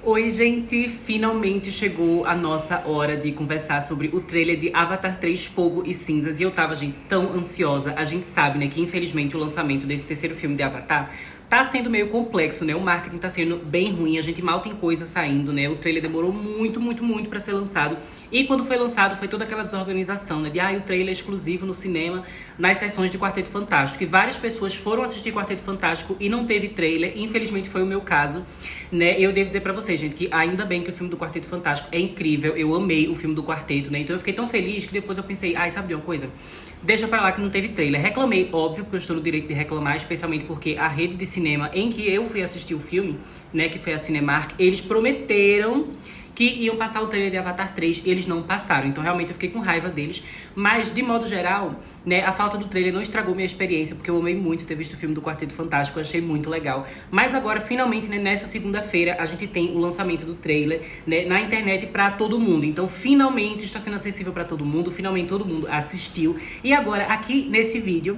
Oi, gente! Finalmente chegou a nossa hora de conversar sobre o trailer de Avatar 3 Fogo e Cinzas. E eu tava, gente, tão ansiosa. A gente sabe, né, que infelizmente o lançamento desse terceiro filme de Avatar tá sendo meio complexo, né? O marketing tá sendo bem ruim, a gente mal tem coisa saindo, né? O trailer demorou muito pra ser lançado. E quando foi lançado, foi toda aquela desorganização, né? De, o trailer é exclusivo no cinema, nas sessões de Quarteto Fantástico. E várias pessoas foram assistir Quarteto Fantástico e não teve trailer. Infelizmente foi o meu caso, né? Eu devo dizer pra vocês, gente, que ainda bem que o filme do Quarteto Fantástico é incrível. Eu amei o filme do Quarteto, né? Então eu fiquei tão feliz que depois eu pensei, sabe de uma coisa? Deixa pra lá que não teve trailer. Reclamei, óbvio, porque eu estou no direito de reclamar, especialmente porque a rede de cinema em que eu fui assistir o filme, né, que foi a Cinemark, eles prometeram que iam passar o trailer de Avatar 3, eles não passaram. Então realmente eu fiquei com raiva deles. Mas, de modo geral, né, a falta do trailer não estragou minha experiência, porque eu amei muito ter visto o filme do Quarteto Fantástico, eu achei muito legal. Mas agora, finalmente, né, nessa segunda-feira, a gente tem o lançamento do trailer, né, na internet pra todo mundo. Então, finalmente está sendo acessível pra todo mundo, finalmente todo mundo assistiu. E agora, aqui nesse vídeo,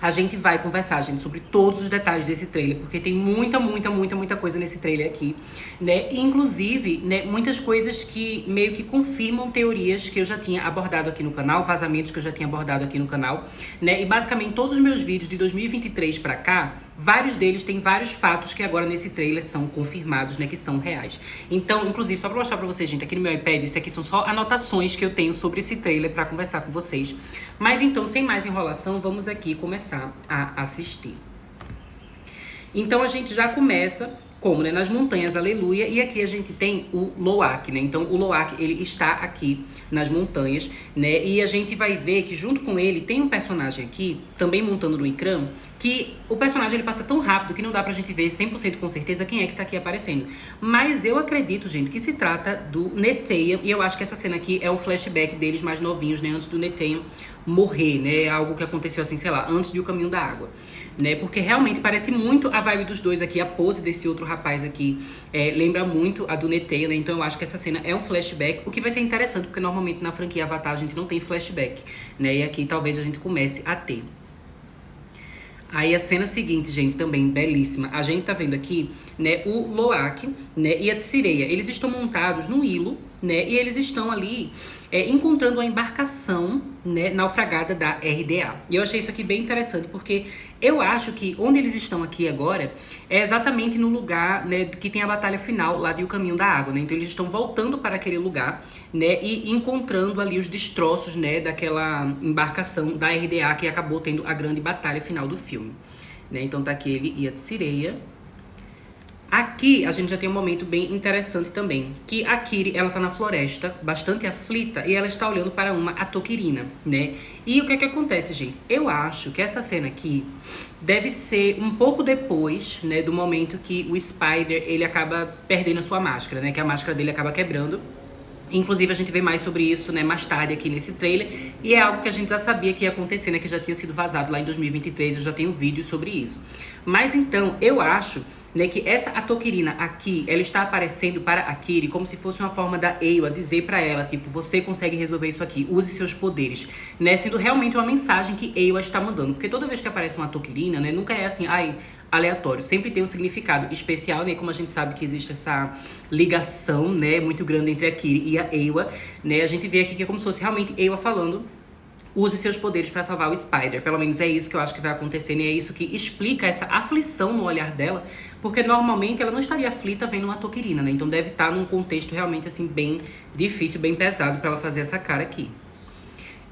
a gente vai conversar, gente, sobre todos os detalhes desse trailer, porque tem muita coisa nesse trailer aqui, né? Inclusive, né, muitas coisas que meio que confirmam teorias que eu já tinha abordado aqui no canal, vazamentos que eu já tinha abordado aqui no canal, né? E basicamente todos os meus vídeos de 2023 pra cá, vários deles têm vários fatos que agora nesse trailer são confirmados, né, que são reais. Então, inclusive, só pra mostrar pra vocês, gente, aqui no meu iPad, isso aqui são só anotações que eu tenho sobre esse trailer pra conversar com vocês. Mas então, sem mais enrolação, vamos aqui começar a assistir. Então a gente já começa como, né, nas montanhas, aleluia, e aqui a gente tem o Loak, né? Então o Loak, ele está aqui nas montanhas, né? E a gente vai ver que junto com ele tem um personagem aqui, também montando no Ikram, que o personagem ele passa tão rápido que não dá pra gente ver 100% com certeza quem é que tá aqui aparecendo. Mas eu acredito, gente, que se trata do Neteyam, e eu acho que essa cena aqui é um flashback deles mais novinhos, né, antes do Neteyam morrer, né? Algo que aconteceu assim, sei lá, antes de O Caminho da Água, né? Porque realmente parece muito a vibe dos dois aqui, a pose desse outro rapaz aqui lembra muito a do Neteyam, né? Então eu acho que essa cena é um flashback, o que vai ser interessante, porque normalmente na franquia Avatar a gente não tem flashback, né? E aqui talvez a gente comece a ter. Aí a cena seguinte, gente, também belíssima. A gente tá vendo aqui, né, o Loak, né, e a Tsireia. Eles estão montados no hilo, né, e eles estão ali encontrando a embarcação, né, naufragada da RDA. E eu achei isso aqui bem interessante, porque eu acho que onde eles estão aqui agora é exatamente no lugar, né, que tem a batalha final lá de O Caminho da Água, né? Então eles estão voltando para aquele lugar, né, e encontrando ali os destroços, né, daquela embarcação da RDA que acabou tendo a grande batalha final do filme, né? Então tá aqui ele e a Tsireia. Aqui a gente já tem um momento bem interessante também, que a Kiri, ela tá na floresta, bastante aflita, e ela está olhando para uma Atokirina, né? E o que é que acontece, gente? Eu acho que essa cena aqui deve ser um pouco depois, né, do momento que o Spider, ele acaba perdendo a sua máscara, né? Que a máscara dele acaba quebrando. Inclusive, a gente vê mais sobre isso, né, mais tarde aqui nesse trailer. E é algo que a gente já sabia que ia acontecer, né, que já tinha sido vazado lá em 2023. Eu já tenho vídeos sobre isso. Mas então, eu acho, né, que essa Atokirina aqui, ela está aparecendo para a Kiri como se fosse uma forma da Eywa dizer para ela, tipo, você consegue resolver isso aqui, use seus poderes, né, sendo realmente uma mensagem que Eywa está mandando. Porque toda vez que aparece uma Atokirina, né, nunca é assim, aleatório, sempre tem um significado especial, né? Como a gente sabe que existe essa ligação, né, muito grande entre a Kiri e a Eywa, né? A gente vê aqui que é como se fosse realmente Eywa falando: use seus poderes para salvar o Spider. Pelo menos é isso que eu acho que vai acontecer, e é isso que explica essa aflição no olhar dela, porque normalmente ela não estaria aflita vendo uma Atokirina, né? Então deve estar num contexto realmente assim bem difícil, bem pesado para ela fazer essa cara aqui.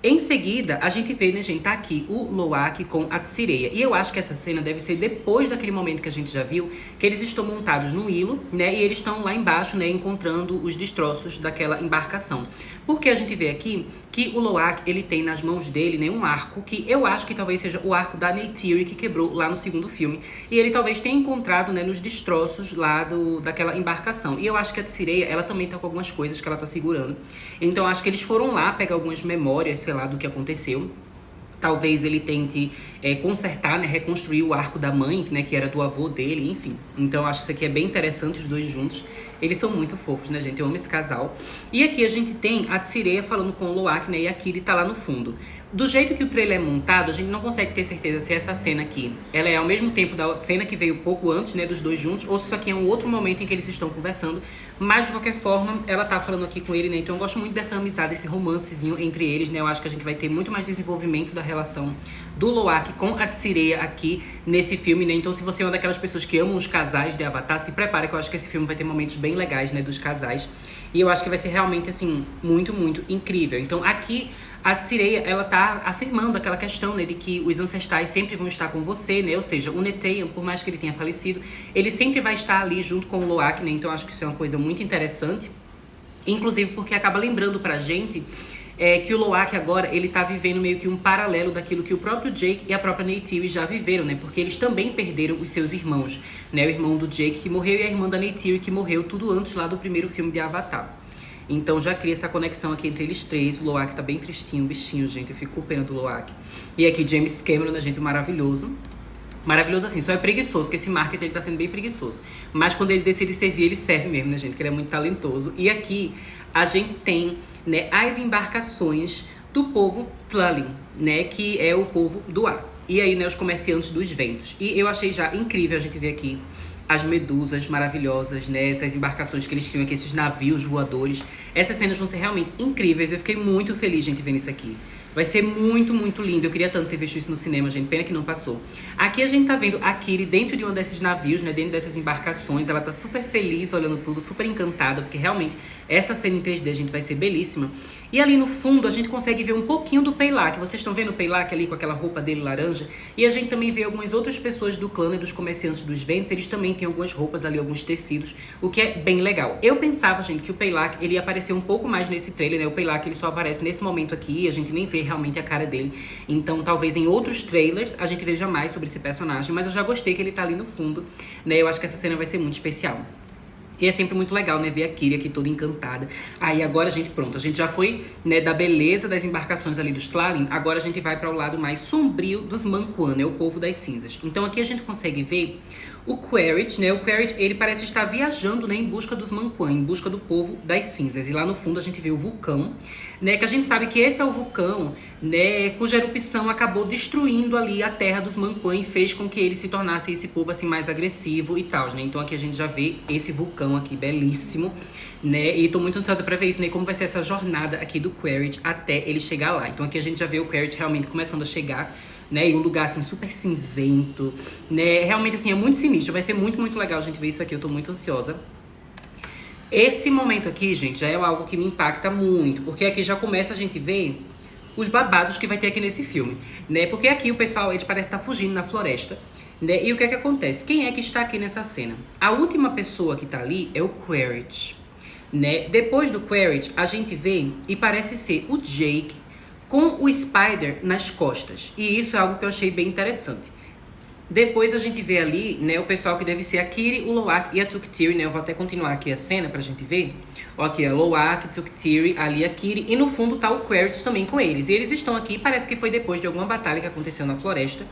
Em seguida, a gente vê, né, gente, tá aqui o Loak com a Tsireia. E eu acho que essa cena deve ser depois daquele momento que a gente já viu, que eles estão montados no hilo, né, e eles estão lá embaixo, né, encontrando os destroços daquela embarcação. Porque a gente vê aqui que o Loak, ele tem nas mãos dele, né, um arco que eu acho que talvez seja o arco da Neytiri que quebrou lá no segundo filme. E ele talvez tenha encontrado, né, nos destroços lá daquela embarcação. E eu acho que a Tsireia, ela também tá com algumas coisas que ela tá segurando. Então acho que eles foram lá pegar algumas memórias, sei lá, do que aconteceu. Talvez ele tente consertar, né, reconstruir o arco da mãe, né, que era do avô dele, enfim. Então acho que isso aqui é bem interessante, os dois juntos. Eles são muito fofos, né, gente? Eu amo esse casal. E aqui a gente tem a Tsireia falando com o Loak, né, e a Kiri tá lá no fundo. Do jeito que o trailer é montado, a gente não consegue ter certeza se essa cena aqui, ela é ao mesmo tempo da cena que veio pouco antes, né, dos dois juntos, ou se isso aqui é um outro momento em que eles estão conversando. Mas, de qualquer forma, ela tá falando aqui com ele, né, então eu gosto muito dessa amizade, esse romancezinho entre eles, né, eu acho que a gente vai ter muito mais desenvolvimento da relação do Loak com a Tsireia aqui nesse filme, né, então se você é uma daquelas pessoas que amam os casais de Avatar, se prepara que eu acho que esse filme vai ter momentos bem legais, né, dos casais, e eu acho que vai ser realmente, assim, muito, muito incrível. Então, aqui a Tsireia, ela tá afirmando aquela questão, né, de que os ancestrais sempre vão estar com você, né, ou seja, o Neteyam, por mais que ele tenha falecido, ele sempre vai estar ali junto com o Loak, né, então acho que isso é uma coisa muito interessante, inclusive porque acaba lembrando pra gente que o Loak agora, ele tá vivendo meio que um paralelo daquilo que o próprio Jake e a própria Neytiri já viveram, né, porque eles também perderam os seus irmãos, né, o irmão do Jake que morreu e a irmã da Neytiri que morreu, tudo antes lá do primeiro filme de Avatar. Então já cria essa conexão aqui entre eles três. O Loak tá bem tristinho, bichinho, gente. Eu fico com pena do Loak. E aqui James Cameron, né, gente, maravilhoso. Maravilhoso assim, só é preguiçoso, porque esse marketing ele tá sendo bem preguiçoso. Mas quando ele decide servir, ele serve mesmo, né, gente? Que ele é muito talentoso. E aqui a gente tem, né, as embarcações do povo Tlallin, né? Que é o povo do ar. E aí, né, os comerciantes dos ventos. E eu achei já incrível a gente ver aqui as medusas maravilhosas, né? Essas embarcações que eles criam aqui, esses navios voadores. Essas cenas vão ser realmente incríveis. Eu fiquei muito feliz, gente, vendo isso aqui. Vai ser muito, muito lindo. Eu queria tanto ter visto isso no cinema, gente. Pena que não passou. Aqui a gente tá vendo a Kiri dentro de um desses navios, né? Dentro dessas embarcações. Ela tá super feliz olhando tudo, super encantada. Porque realmente essa cena em 3D, gente, vai ser belíssima. E ali no fundo a gente consegue ver um pouquinho do Peilak. Vocês estão vendo o Peilak ali com aquela roupa dele laranja? E a gente também vê algumas outras pessoas do clã e dos comerciantes dos ventos. Eles também têm algumas roupas ali, alguns tecidos. O que é bem legal. Eu pensava, gente, que o Peilak, ele ia aparecer um pouco mais nesse trailer, né? O Peilak, ele só aparece nesse momento aqui. E a gente nem vê realmente a cara dele. Então, talvez em outros trailers a gente veja mais sobre esse personagem. Mas eu já gostei que ele tá ali no fundo, né? Eu acho que essa cena vai ser muito especial. E é sempre muito legal, né, ver a Kiri aqui toda encantada. Aí agora, gente, pronto, a gente já foi, né, da beleza das embarcações ali dos Tlallin, agora a gente vai para o lado mais sombrio dos Manquan, né, o povo das cinzas. Então aqui a gente consegue ver o Quaritch, né, o Quaritch, ele parece estar viajando, né, em busca dos Manquan, em busca do povo das cinzas. E lá no fundo a gente vê o vulcão, né, que a gente sabe que esse é o vulcão, né, cuja erupção acabou destruindo ali a terra dos Manquan e fez com que ele se tornasse esse povo assim mais agressivo e tal, né? Então aqui a gente já vê esse vulcão aqui belíssimo, né? E tô muito ansiosa pra ver isso, né? Como vai ser essa jornada aqui do Quaritch até ele chegar lá. Então aqui a gente já vê o Quaritch realmente começando a chegar, né? E um lugar assim super cinzento, né? Realmente assim é muito sinistro, vai ser muito, muito legal a gente ver isso aqui, eu tô muito ansiosa. Esse momento aqui, gente, já é algo que me impacta muito, porque aqui já começa a gente ver os babados que vai ter aqui nesse filme, né? Porque aqui o pessoal, eles parece estar fugindo na floresta, né? E o que é que acontece? Quem é que está aqui nessa cena? A última pessoa que tá ali é o Quaritch, né? Depois do Quaritch, a gente vê e parece ser o Jake com o Spider nas costas. E isso é algo que eu achei bem interessante. Depois a gente vê ali, né, o pessoal que deve ser a Kiri, o Loak e a Tuktiri, né? Eu vou até continuar aqui a cena pra gente ver. Ó, aqui é Loak, Tuktiri, ali a Kiri. E no fundo tá o Quaritch também com eles. E eles estão aqui, parece que foi depois de alguma batalha que aconteceu na floresta,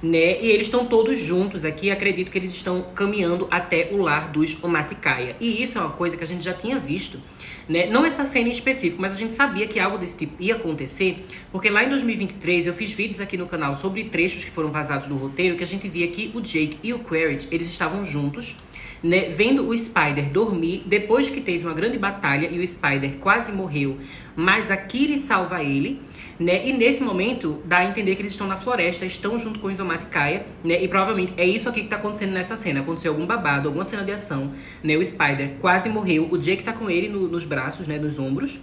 né? E eles estão todos juntos aqui. Acredito que eles estão caminhando até o lar dos Omaticaya. E isso é uma coisa que a gente já tinha visto, né? Não essa cena em específico, mas a gente sabia que algo desse tipo ia acontecer, porque lá em 2023 eu fiz vídeos aqui no canal sobre trechos que foram vazados do roteiro, que a gente via que o Jake e o Quaritch, eles estavam juntos, né, vendo o Spider dormir depois que teve uma grande batalha e o Spider quase morreu, mas a Kiri salva ele, né? E nesse momento dá a entender que eles estão na floresta, estão junto com os Omaticaya, né? E provavelmente é isso aqui que tá acontecendo nessa cena. Aconteceu algum babado, alguma cena de ação, né? O Spider quase morreu, o Jake tá com ele nos braços, né? Nos ombros.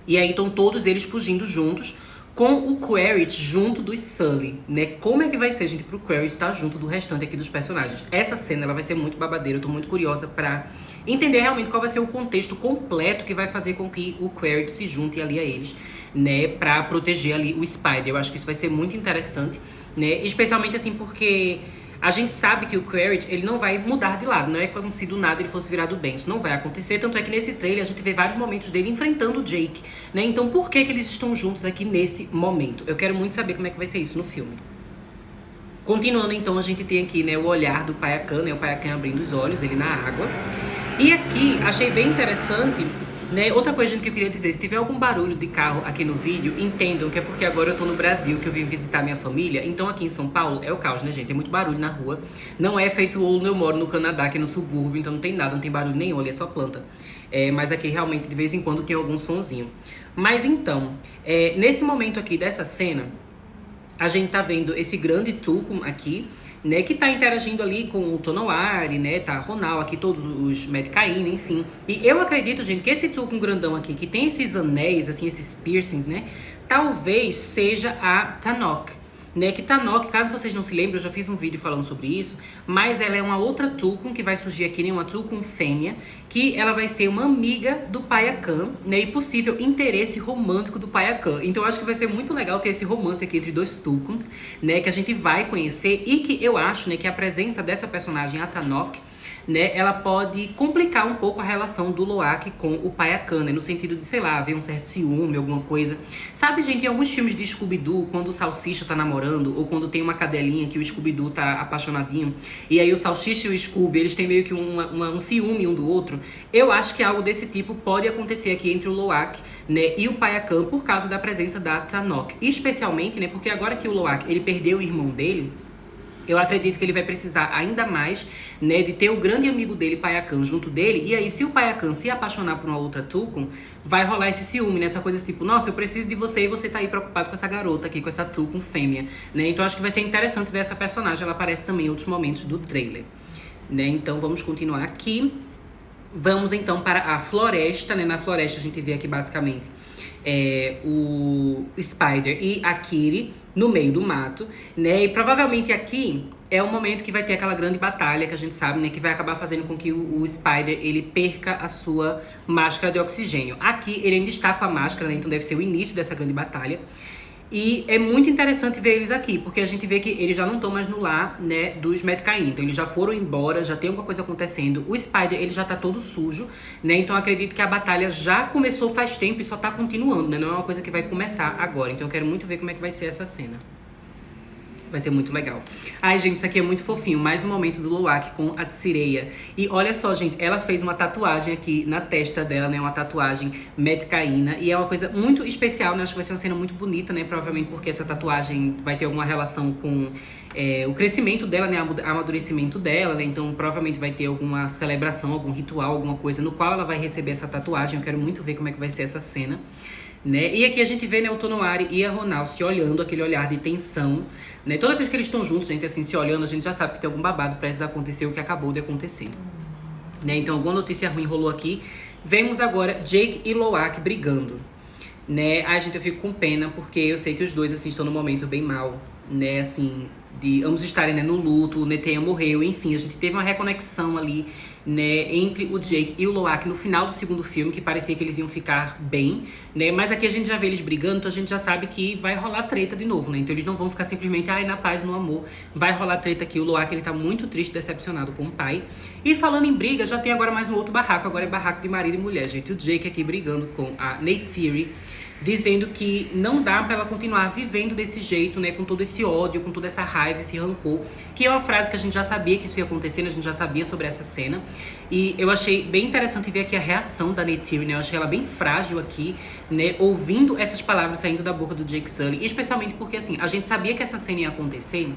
E aí estão todos eles fugindo juntos, com o Quaritch junto dos Sully, né? Como é que vai ser, gente, pro Quaritch estar junto do restante aqui dos personagens? Essa cena, ela vai ser muito babadeira, eu tô muito curiosa pra entender realmente qual vai ser o contexto completo que vai fazer com que o Quaritch se junte ali a eles, né? Pra proteger ali o Spider. Eu acho que isso vai ser muito interessante, né? Especialmente assim porque a gente sabe que o Quaritch, ele não vai mudar de lado, não é como se do nada ele fosse virar do bem, isso não vai acontecer, tanto é que nesse trailer a gente vê vários momentos dele enfrentando o Jake, né? Então por que que eles estão juntos aqui nesse momento? Eu quero muito saber como é que vai ser isso no filme. Continuando então, a gente tem aqui, né, o olhar do Payakan, né, o Payakan abrindo os olhos, ele na água. E aqui, achei bem interessante Né? Outra coisa, gente, que eu queria dizer, se tiver algum barulho de carro aqui no vídeo, entendam que é porque agora eu tô no Brasil, que eu vim visitar minha família. Então aqui em São Paulo é o caos, né, gente? Tem muito barulho na rua. Não é feito onde eu moro no Canadá, que é no subúrbio, então não tem nada, não tem barulho nenhum, ali é só planta. Mas aqui realmente de vez em quando tem algum sonzinho. Mas então, nesse momento aqui dessa cena, a gente tá vendo esse grande Tucum aqui, né, que tá interagindo ali com o Tonowari, né, tá Ronal aqui, todos os Medcaína, enfim. E eu acredito, gente, que esse Tucum grandão aqui, que tem esses anéis, assim, esses piercings, né, talvez seja a Tanoch. Né, que Tanoch, caso vocês não se lembrem, eu já fiz um vídeo falando sobre isso, mas ela é uma outra Tucum que vai surgir aqui, né, uma Tucum fêmea, que ela vai ser uma amiga do Payakan, né, e possível interesse romântico do Payakan. Então eu acho que vai ser muito legal ter esse romance aqui entre dois Tucuns, né, que a gente vai conhecer e que eu acho, né, que a presença dessa personagem, a Tanoch, né, ela pode complicar um pouco a relação do Loak com o Payakan, né, no sentido de, sei lá, haver um certo ciúme, alguma coisa. Sabe, gente, em alguns filmes de Scooby-Doo, quando o Salsicha tá namorando, ou quando tem uma cadelinha que o Scooby-Doo tá apaixonadinho, e aí o Salsicha e o Scooby, eles têm meio que um ciúme um do outro, eu acho que algo desse tipo pode acontecer aqui entre o Loak, né, e o Payakan, por causa da presença da Tanoch. Especialmente, né, porque agora que o Loak, ele perdeu o irmão dele, eu acredito que ele vai precisar ainda mais, né, de ter o grande amigo dele, Payakan, junto dele. E aí, se o Payakan se apaixonar por uma outra Tucum, vai rolar esse ciúme, né? Essa coisa tipo, nossa, eu preciso de você e você tá aí preocupado com essa garota aqui, com essa Tucum fêmea, né? Então acho que vai ser interessante ver essa personagem. Ela aparece também em outros momentos do trailer, né? Então vamos continuar aqui. Vamos então para a floresta, né? Na floresta a gente vê aqui basicamente o Spider e a Kitty no meio do mato, né? E provavelmente aqui é o momento que vai ter aquela grande batalha que a gente sabe, né? Que vai acabar fazendo com que o Spider, ele perca a sua máscara de oxigênio. Aqui ele ainda está com a máscara, né? Então deve ser o início dessa grande batalha. E é muito interessante ver eles aqui, porque a gente vê que eles já não estão mais no lar, né, dos Medcaína. Então eles já foram embora, já tem alguma coisa acontecendo. O Spider, ele já tá todo sujo, né? Então acredito que a batalha já começou faz tempo e só tá continuando, né? Não é uma coisa que vai começar agora. Então eu quero muito ver como é que vai ser essa cena. Vai ser muito legal. Ai, gente, isso aqui é muito fofinho. Mais um momento do Loak com a Tsireia. E olha só, gente, ela fez uma tatuagem aqui na testa dela, né? Uma tatuagem Medcaína. E é uma coisa muito especial, né? Acho que vai ser uma cena muito bonita, né? Provavelmente porque essa tatuagem vai ter alguma relação com o crescimento dela, né? O amadurecimento dela, né? Então provavelmente vai ter alguma celebração, algum ritual, alguma coisa no qual ela vai receber essa tatuagem. Eu quero muito ver como é que vai ser essa cena. Né? E aqui a gente vê, né, o Tonowari e a Ronal se olhando, aquele olhar de tensão, né? Toda vez que eles estão juntos, gente, assim, se olhando, a gente já sabe que tem algum babado prestes a acontecer, o que acabou de acontecer, né? Então alguma notícia ruim rolou aqui. Vemos agora Jake e Loak brigando, né? Ai, gente, eu fico com pena, porque eu sei que os dois, assim, estão num momento bem mal, né? Assim, de ambos estarem, né, no luto, o Neteia morreu, enfim, a gente teve uma reconexão ali, né, entre o Jake e o Loak no final do segundo filme, que parecia que eles iam ficar bem, né, mas aqui a gente já vê eles brigando, então a gente já sabe que vai rolar treta de novo, né, então eles não vão ficar simplesmente, ai, na paz, no amor, vai rolar treta aqui. O Loak, ele tá muito triste, decepcionado com o pai. E falando em briga, já tem agora mais um outro barraco, agora é barraco de marido e mulher, gente. O Jake aqui brigando com a Neytiri, dizendo que não dá pra ela continuar vivendo desse jeito, né, com todo esse ódio, com toda essa raiva, esse rancor, que é uma frase que a gente já sabia que isso ia acontecer, né, a gente já sabia sobre essa cena. E eu achei bem interessante ver aqui a reação da Neytiri, né, eu achei ela bem frágil aqui, né, ouvindo essas palavras saindo da boca do Jake Sully, especialmente porque, assim, a gente sabia que essa cena ia acontecer,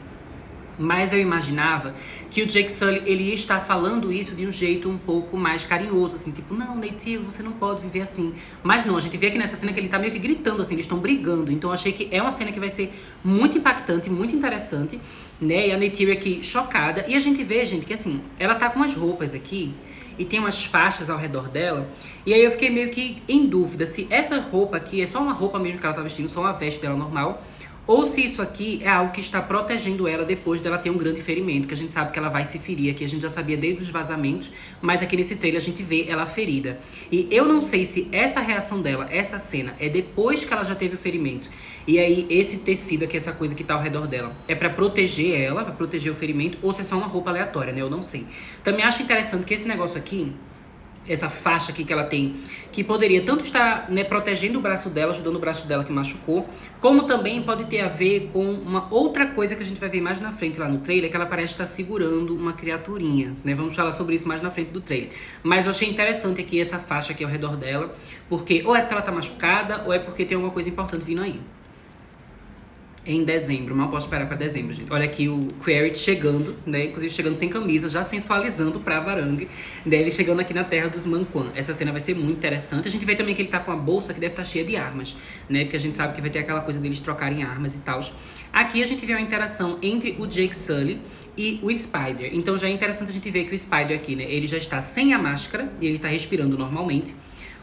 mas eu imaginava que o Jake Sully, ele ia estar falando isso de um jeito um pouco mais carinhoso, assim, tipo, não, Neytiri, você não pode viver assim. Mas não, a gente vê aqui nessa cena que ele tá meio que gritando, assim, eles estão brigando. Então eu achei que é uma cena que vai ser muito impactante, muito interessante, né? E a Neytiri aqui chocada. E a gente vê, gente, que assim, ela tá com umas roupas aqui e tem umas faixas ao redor dela. E aí eu fiquei meio que em dúvida se essa roupa aqui é só uma roupa mesmo que ela tá vestindo, só uma veste dela normal, ou se isso aqui é algo que está protegendo ela depois dela ter um grande ferimento, que a gente sabe que ela vai se ferir aqui, a gente já sabia desde os vazamentos, mas aqui nesse trailer a gente vê ela ferida. E eu não sei se essa reação dela, essa cena, é depois que ela já teve o ferimento. E aí esse tecido aqui, essa coisa que tá ao redor dela, é pra proteger ela, pra proteger o ferimento, ou se é só uma roupa aleatória, né? Eu não sei. Também acho interessante que esse negócio aqui essa faixa aqui que ela tem, que poderia tanto estar, né, protegendo o braço dela, ajudando o braço dela que machucou, como também pode ter a ver com uma outra coisa que a gente vai ver mais na frente lá no trailer, que ela parece estar segurando uma criaturinha, né? Vamos falar sobre isso mais na frente do trailer. Mas eu achei interessante aqui essa faixa aqui ao redor dela, porque ou é porque ela tá machucada, ou é porque tem alguma coisa importante vindo aí. Em dezembro, mal posso esperar pra dezembro, gente. Olha aqui o Quaritch chegando, né? Inclusive chegando sem camisa, já sensualizando pra Varang. Ele chegando aqui na terra dos Manquan. Essa cena vai ser muito interessante. A gente vê também que ele tá com a bolsa que deve estar cheia de armas, né? Porque a gente sabe que vai ter aquela coisa deles trocarem armas e tal. Aqui a gente vê uma interação entre o Jake Sully e o Spider. Então já é interessante a gente ver que o Spider aqui, né? Ele já está sem a máscara e ele tá respirando normalmente.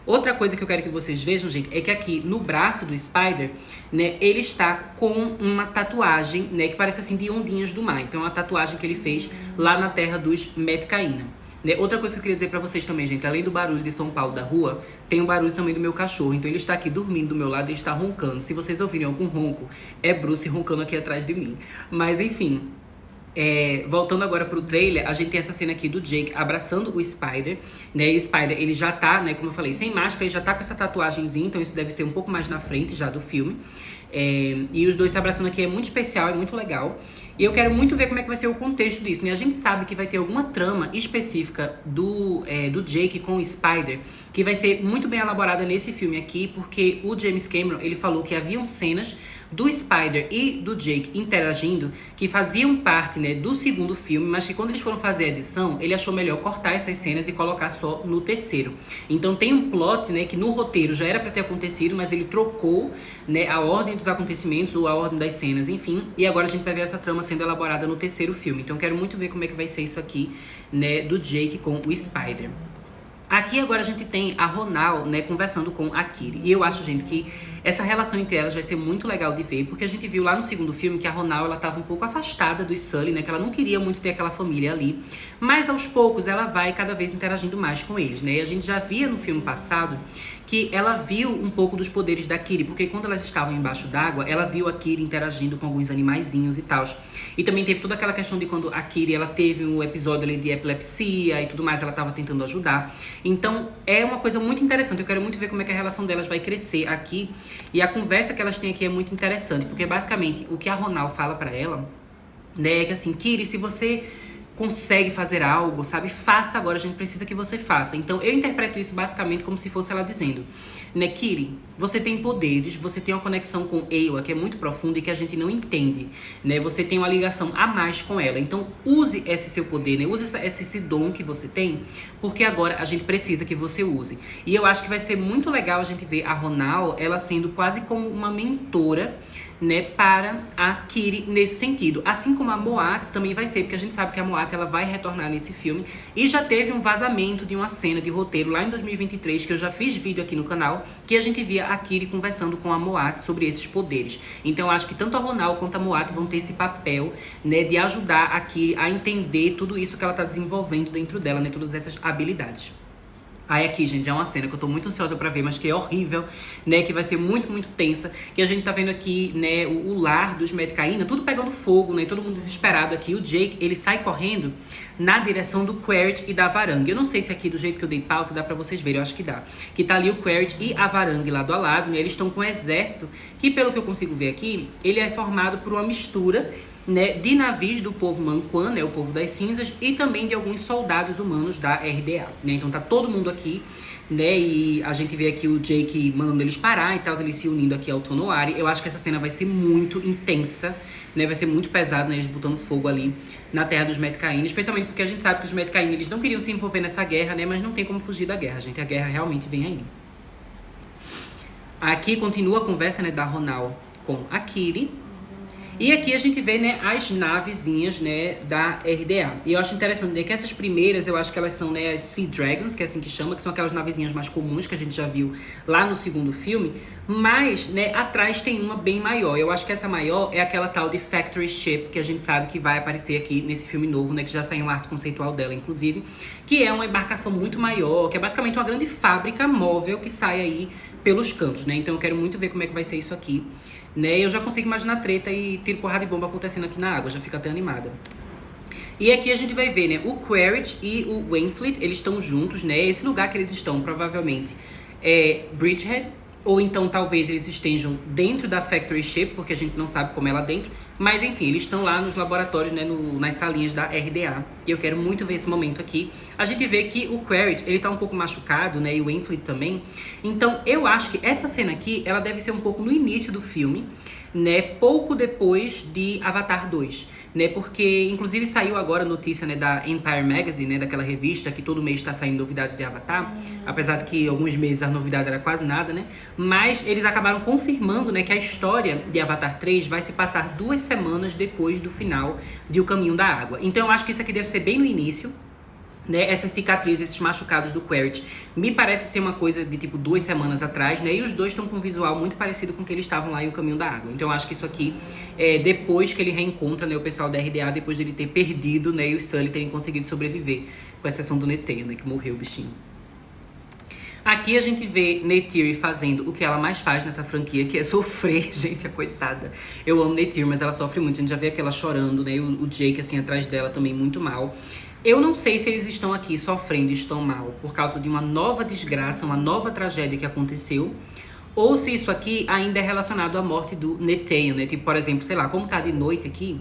Outra coisa que eu quero que vocês vejam, gente, é que aqui no braço do Spider, né, ele está com uma tatuagem, né, que parece assim de ondinhas do mar. Então é uma tatuagem que ele fez lá na terra dos Metkayina. Né? Outra coisa que eu queria dizer pra vocês também, gente, além do barulho de São Paulo da rua, tem o barulho também do meu cachorro. Então ele está aqui dormindo do meu lado e está roncando. Se vocês ouvirem algum ronco, é Bruce roncando aqui atrás de mim. Mas enfim... voltando agora pro trailer, a gente tem essa cena aqui do Jake abraçando o Spider, né? E o Spider, ele já tá, né, como eu falei, sem máscara, ele já tá com essa tatuagemzinha, então isso deve ser um pouco mais na frente já do filme. E os dois se abraçando aqui é muito especial, é muito legal. E eu quero muito ver como é que vai ser o contexto disso, né? A gente sabe que vai ter alguma trama específica do Jake com o Spider, que vai ser muito bem elaborada nesse filme aqui, porque o James Cameron, ele falou que haviam cenas do Spider e do Jake interagindo, que faziam parte, né, do segundo filme, mas que quando eles foram fazer a edição, ele achou melhor cortar essas cenas e colocar só no terceiro. Então tem um plot, né, que no roteiro já era pra ter acontecido, mas ele trocou, né, a ordem dos acontecimentos ou a ordem das cenas, enfim, e agora a gente vai ver essa trama sendo elaborada no terceiro filme. Então eu quero muito ver como é que vai ser isso aqui, né, do Jake com o Spider. Aqui agora a gente tem a Ronal, né, conversando com a Kiri. E eu acho, gente, que essa relação entre elas vai ser muito legal de ver, porque a gente viu lá no segundo filme que a Ronal, ela tava um pouco afastada do Sully, né, que ela não queria muito ter aquela família ali. Mas aos poucos ela vai cada vez interagindo mais com eles, né? E a gente já via no filme passado que ela viu um pouco dos poderes da Kiri, porque quando elas estavam embaixo d'água, ela viu a Kiri interagindo com alguns animaizinhos e tal. E também teve toda aquela questão de quando a Kiri, ela teve um episódio ali de epilepsia e tudo mais, ela estava tentando ajudar. Então, é uma coisa muito interessante. Eu quero muito ver como é que a relação delas vai crescer aqui. E a conversa que elas têm aqui é muito interessante, porque basicamente o que a Ronal fala pra ela, né, é que assim, Kiri, se você consegue fazer algo, sabe? Faça agora, a gente precisa que você faça. Então, eu interpreto isso basicamente como se fosse ela dizendo, né, Kiri, você tem poderes, você tem uma conexão com Eywa que é muito profunda e que a gente não entende, né? Você tem uma ligação a mais com ela. Então, use esse seu poder, né? Use esse dom que você tem, porque agora a gente precisa que você use. E eu acho que vai ser muito legal a gente ver a Ronal, ela sendo quase como uma mentora, né, para a Kiri nesse sentido. Assim como a Moat também vai ser, porque a gente sabe que a Moat ela vai retornar nesse filme. E já teve um vazamento de uma cena de roteiro lá em 2023, que eu já fiz vídeo aqui no canal, que a gente via a Kiri conversando com a Moat sobre esses poderes. Então eu acho que tanto a Ronal quanto a Moat vão ter esse papel, né, de ajudar a Kiri a entender tudo isso que ela tá desenvolvendo dentro dela, né, todas essas habilidades. Aí aqui, gente, já é uma cena que eu tô muito ansiosa pra ver, mas que é horrível, né? Que vai ser muito, muito tensa. Que a gente tá vendo aqui, né, o lar dos Metkayina, tudo pegando fogo, né? Todo mundo desesperado aqui. O Jake, ele sai correndo na direção do Quaritch e da Varang. Eu não sei se aqui, do jeito que eu dei pausa, dá pra vocês verem. Eu acho que dá. Que tá ali o Quaritch e a Varang lado a lado, né? Eles estão com um exército que, pelo que eu consigo ver aqui, ele é formado por uma mistura, né, de navios do povo Manquan, né, o povo das cinzas, e também de alguns soldados humanos da RDA, né? Então tá todo mundo aqui, né, e a gente vê aqui o Jake mandando eles parar e tal, eles se unindo aqui ao Tonowari. Eu acho que essa cena vai ser muito intensa, né, vai ser muito pesado, né, eles botando fogo ali na terra dos Metkayina, especialmente porque a gente sabe que os Metkayina, eles não queriam se envolver nessa guerra, né, mas não tem como fugir da guerra, gente, a guerra realmente vem aí. Aqui continua a conversa, né, da Ronal com a Kiri. E aqui a gente vê, né, as navezinhas, né, da RDA. E eu acho interessante, né, que essas primeiras, eu acho que elas são, né, as Sea Dragons, que é assim que chama, que são aquelas navezinhas mais comuns que a gente já viu lá no segundo filme. Mas, né, atrás tem uma bem maior. Eu acho que essa maior é aquela tal de Factory Ship, que a gente sabe que vai aparecer aqui nesse filme novo, né, que já saiu um arte conceitual dela, inclusive. Que é uma embarcação muito maior, que é basicamente uma grande fábrica móvel que sai aí pelos cantos, né. Então eu quero muito ver como é que vai ser isso aqui. Né, eu já consigo imaginar treta e tiro porrada de bomba acontecendo aqui na água, já fico até animada. E aqui a gente vai ver, né, o Quaritch e o Wainfleet, eles estão juntos, né? Esse lugar que eles estão, provavelmente, é Bridgehead. Ou então, talvez, eles estejam dentro da Factory Ship, porque a gente não sabe como é lá dentro. Mas, enfim, eles estão lá nos laboratórios, né, nas salinhas da RDA. E eu quero muito ver esse momento aqui. A gente vê que o Quaritch, ele tá um pouco machucado, né, e o Wainfleet também. Então, eu acho que essa cena aqui, ela deve ser um pouco no início do filme, né, pouco depois de Avatar 2. Né, porque inclusive saiu agora a notícia, né, da Empire Magazine, né, daquela revista que todo mês está saindo novidades de Avatar, apesar de que alguns meses a novidade era quase nada, né, mas eles acabaram confirmando, né, que a história de Avatar 3 vai se passar 2 semanas depois do final de O Caminho da Água. Então eu acho que isso aqui deve ser bem no início, né, essas cicatrizes, esses machucados do Quaritch, me parece ser uma coisa de tipo 2 semanas atrás, né? E os dois estão com um visual muito parecido com o que eles estavam lá em O Caminho da Água. Então eu acho que isso aqui é depois que ele reencontra, né, o pessoal da RDA, depois de ele ter perdido, né, e os Sully terem conseguido sobreviver, com exceção do Neteye, né, que morreu o bichinho. Aqui a gente vê Neytiri fazendo o que ela mais faz nessa franquia, que é sofrer, gente, a coitada. Eu amo Neytiri, mas ela sofre muito. A gente já vê aquela chorando, né? O Jake, assim, atrás dela também muito mal. Eu não sei se eles estão aqui sofrendo e estão mal por causa de uma nova desgraça, uma nova tragédia que aconteceu, ou se isso aqui ainda é relacionado à morte do Neteye, né? Tipo, por exemplo, sei lá, como tá de noite aqui,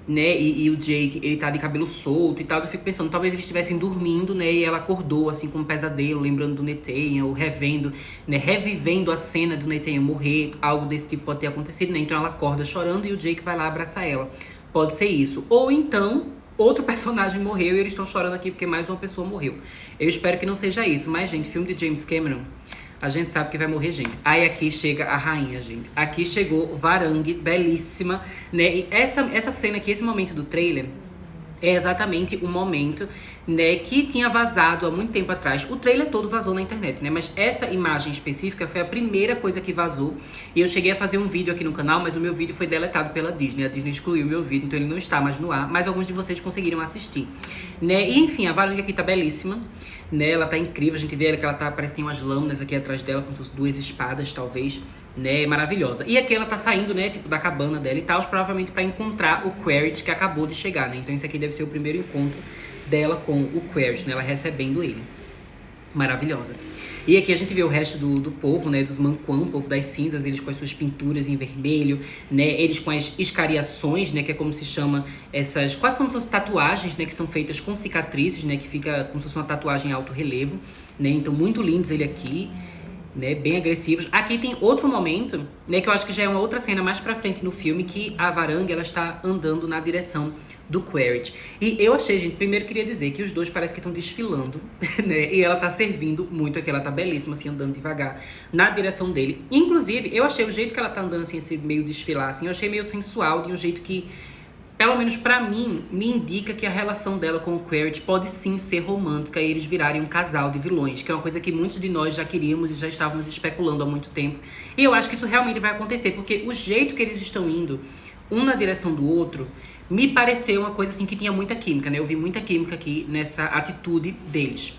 né, e o Jake, ele tá de cabelo solto e tal, eu fico pensando, talvez eles estivessem dormindo, né, e ela acordou, assim, com um pesadelo, lembrando do Neteye, ou revendo, né, revivendo a cena do Neteye morrer, algo desse tipo pode ter acontecido, né, então ela acorda chorando e o Jake vai lá abraçar ela. Pode ser isso. Ou então, outro personagem morreu e eles estão chorando aqui porque mais uma pessoa morreu. Eu espero que não seja isso, mas, gente, filme de James Cameron, a gente sabe que vai morrer gente. Aí aqui chega a rainha, gente. Aqui chegou Varang, belíssima, né? E essa cena aqui, esse momento do trailer, é exatamente o momento, né, que tinha vazado há muito tempo atrás. O trailer todo vazou na internet, né? Mas essa imagem específica foi a primeira coisa que vazou. E eu cheguei a fazer um vídeo aqui no canal, mas o meu vídeo foi deletado pela Disney. A Disney excluiu o meu vídeo, então ele não está mais no ar. Mas alguns de vocês conseguiram assistir, né? E enfim, a Varang aqui tá belíssima, né? Ela tá incrível. A gente vê que ela tá, parece que tem umas lâminas aqui atrás dela, como se fossem 2 espadas, talvez, né? Maravilhosa. E aqui ela tá saindo, né, tipo, da cabana dela e tal, provavelmente pra encontrar o Quaritch, que acabou de chegar, né? Então esse aqui deve ser o primeiro encontro dela com o Quaritch, né? Ela recebendo ele. Maravilhosa. E aqui a gente vê o resto do povo, né? Dos Manquan, o povo das cinzas, eles com as suas pinturas em vermelho, né? Eles com as escariações, né? Que é como se chama essas... Quase como se fossem tatuagens, né? Que são feitas com cicatrizes, né? Que fica como se fosse uma tatuagem em alto relevo, né? Então, muito lindos ele aqui, né, bem agressivos. Aqui tem outro momento, né, que eu acho que já é uma outra cena mais pra frente no filme, que a Varang, ela está andando na direção do Quaritch. E eu achei, gente, primeiro queria dizer que os dois parece que estão desfilando, né, e ela tá servindo muito aqui, ela tá belíssima, assim, andando devagar na direção dele. Inclusive, eu achei o jeito que ela tá andando, assim, esse meio desfilar, assim, eu achei meio sensual, de um jeito que, pelo menos pra mim, me indica que a relação dela com o Quaritch pode sim ser romântica e eles virarem um casal de vilões, que é uma coisa que muitos de nós já queríamos e já estávamos especulando há muito tempo. E eu acho que isso realmente vai acontecer, porque o jeito que eles estão indo, um na direção do outro, me pareceu uma coisa assim que tinha muita química, né? Eu vi muita química aqui nessa atitude deles.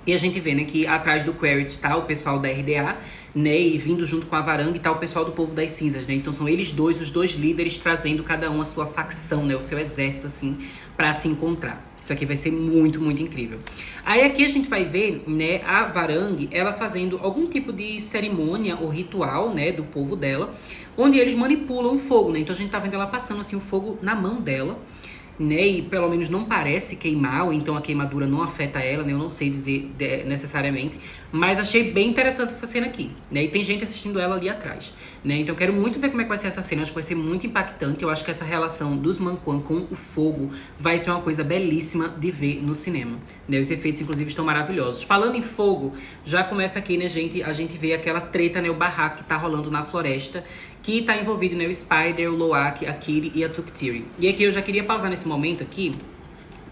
E a gente vê, né, que atrás do Quaritch tá o pessoal da RDA, né, e vindo junto com a Varang tá o pessoal do povo das cinzas, né, então são eles dois, os dois líderes, trazendo cada um a sua facção, né, o seu exército, assim, pra se encontrar. Isso aqui vai ser muito, muito incrível. Aí aqui a gente vai ver, né, a Varang, ela fazendo algum tipo de cerimônia ou ritual, né, do povo dela, onde eles manipulam o fogo, né, então a gente tá vendo ela passando, assim, o fogo na mão dela, né, e pelo menos não parece queimar, ou então a queimadura não afeta ela, né, eu não sei dizer necessariamente, mas achei bem interessante essa cena aqui, né, e tem gente assistindo ela ali atrás, né, então eu quero muito ver como é que vai ser essa cena, acho que vai ser muito impactante, eu acho que essa relação dos Manquan com o fogo vai ser uma coisa belíssima de ver no cinema, né, os efeitos inclusive estão maravilhosos. Falando em fogo, já começa aqui, né, gente, a gente vê aquela treta, né, o barraco que tá rolando na floresta, que tá envolvido, né, o Spider, o Loak, a Kiri e a Tuktiri. E aqui eu já queria pausar nesse momento aqui,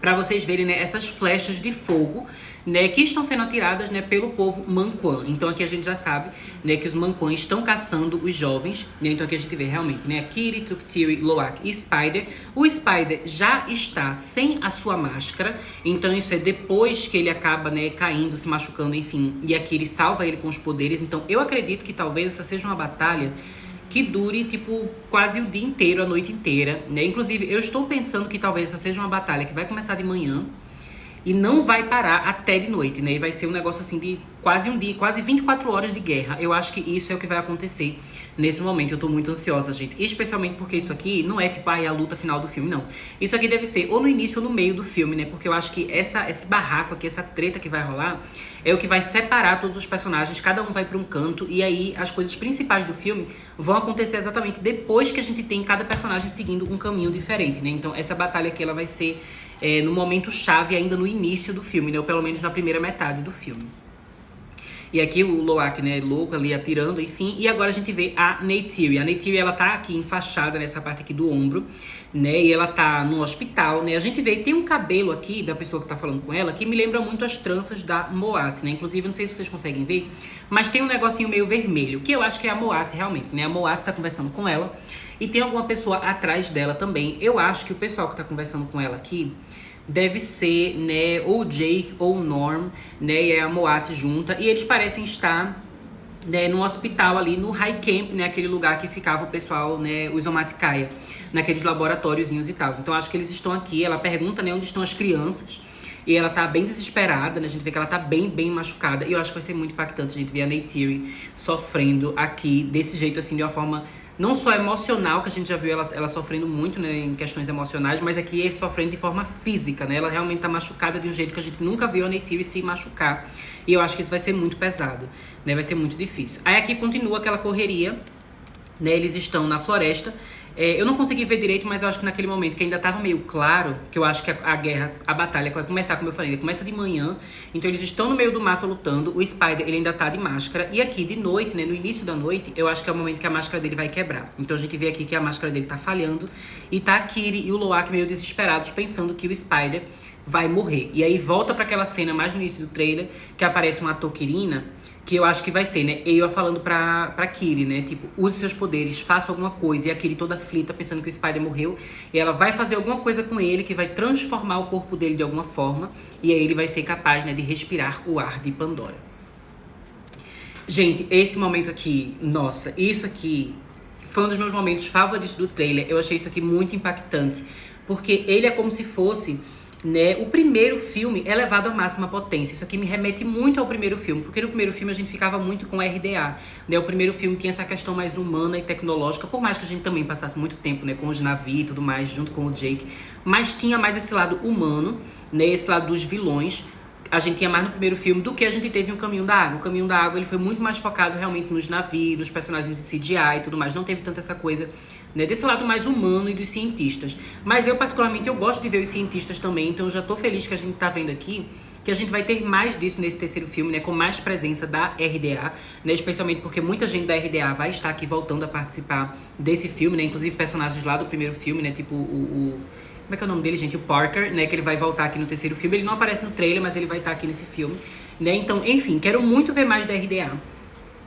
pra vocês verem, né, essas flechas de fogo, né, que estão sendo atiradas, né, pelo povo Manquan. Então aqui a gente já sabe, né, que os Manquan estão caçando os jovens, né, então aqui a gente vê realmente, né, a Kiri, Tuktiri, Loak e Spider. O Spider já está sem a sua máscara, então isso é depois que ele acaba, né, caindo, se machucando, enfim, e a Kiri salva ele com os poderes. Então eu acredito que talvez essa seja uma batalha que dure, tipo, quase o dia inteiro, a noite inteira, né? Inclusive, eu estou pensando que talvez essa seja uma batalha que vai começar de manhã e não vai parar até de noite, né? E vai ser um negócio assim de quase um dia, quase 24 horas de guerra. Eu acho que isso é o que vai acontecer nesse momento. Eu tô muito ansiosa, gente. Especialmente porque isso aqui não é tipo a luta final do filme, não. Isso aqui deve ser ou no início ou no meio do filme, né? Porque eu acho que esse barraco aqui, essa treta que vai rolar, é o que vai separar todos os personagens. Cada um vai pra um canto. E aí as coisas principais do filme vão acontecer exatamente depois que a gente tem cada personagem seguindo um caminho diferente, né? Então essa batalha aqui, ela vai ser no momento chave ainda no início do filme, né? Ou pelo menos na primeira metade do filme. E aqui o Loak, né, louco ali atirando, enfim. E agora a gente vê a Neytiri. A Neytiri, ela tá aqui enfaixada nessa parte aqui do ombro, né? E ela tá no hospital, né? A gente vê, tem um cabelo aqui da pessoa que tá falando com ela que me lembra muito as tranças da Moat, né? Inclusive, não sei se vocês conseguem ver, mas tem um negocinho meio vermelho, que eu acho que é a Moat realmente, né? A Moat tá conversando com ela e tem alguma pessoa atrás dela também. Eu acho que o pessoal que tá conversando com ela aqui deve ser, né, ou o Jake ou o Norm, né, e a Moat junta. E eles parecem estar, né, no hospital ali, no High Camp, né, aquele lugar que ficava o pessoal, né, os Omaticaya, naqueles laboratóriozinhos e tal. Então acho que eles estão aqui. Ela pergunta, né, onde estão as crianças. E ela tá bem desesperada, né? A gente vê que ela tá bem machucada. E eu acho que vai ser muito impactante a gente ver a Neytiri sofrendo aqui desse jeito, assim, de uma forma não só emocional, que a gente já viu ela sofrendo muito, né, em questões emocionais, mas aqui é sofrendo de forma física, né? Ela realmente tá machucada de um jeito que a gente nunca viu a Neytiri se machucar. E eu acho que isso vai ser muito pesado, né? Vai ser muito difícil. Aí aqui continua aquela correria, né? Eles estão na floresta. Eu não consegui ver direito, mas eu acho que naquele momento que ainda estava meio claro, que eu acho que a guerra, a batalha vai começar, como eu falei, ele começa de manhã, então eles estão no meio do mato lutando, o Spider, ele ainda tá de máscara, e aqui de noite, né, no início da noite, eu acho que é o momento que a máscara dele vai quebrar. Então a gente vê aqui que a máscara dele tá falhando, e tá a Kiri e o Loak meio desesperados, pensando que o Spider vai morrer. E aí volta para aquela cena mais no início do trailer, que aparece uma Tokirina, que eu acho que vai ser, né, Ewa falando pra Kiri, né, tipo, use seus poderes, faça alguma coisa, e a Kiri toda aflita, pensando que o Spider morreu, e ela vai fazer alguma coisa com ele, que vai transformar o corpo dele de alguma forma, e aí ele vai ser capaz, né, de respirar o ar de Pandora. Gente, esse momento aqui, nossa, isso aqui foi um dos meus momentos favoritos do trailer. Eu achei isso aqui muito impactante, porque ele é como se fosse, né, o primeiro filme é levado à máxima potência. Isso aqui me remete muito ao primeiro filme, porque no primeiro filme a gente ficava muito com RDA, né? O primeiro filme tinha essa questão mais humana e tecnológica, por mais que a gente também passasse muito tempo, né, com os navios e tudo mais, junto com o Jake, mas tinha mais esse lado humano, né, esse lado dos vilões. A gente tinha mais no primeiro filme do que a gente teve em O Caminho da Água. O Caminho da Água, ele foi muito mais focado realmente nos navios, nos personagens em CGI e tudo mais. Não teve tanto essa coisa, né, desse lado mais humano e dos cientistas. Mas eu, particularmente, eu gosto de ver os cientistas também. Então eu já tô feliz que a gente tá vendo aqui que a gente vai ter mais disso nesse terceiro filme, né, com mais presença da RDA, né, especialmente porque muita gente da RDA vai estar aqui voltando a participar desse filme, né, inclusive personagens lá do primeiro filme, né, tipo como é que é o nome dele, gente? O Parker, né? Que ele vai voltar aqui no terceiro filme. Ele não aparece no trailer, mas ele vai estar aqui nesse filme, né? Então, enfim, quero muito ver mais da RDA.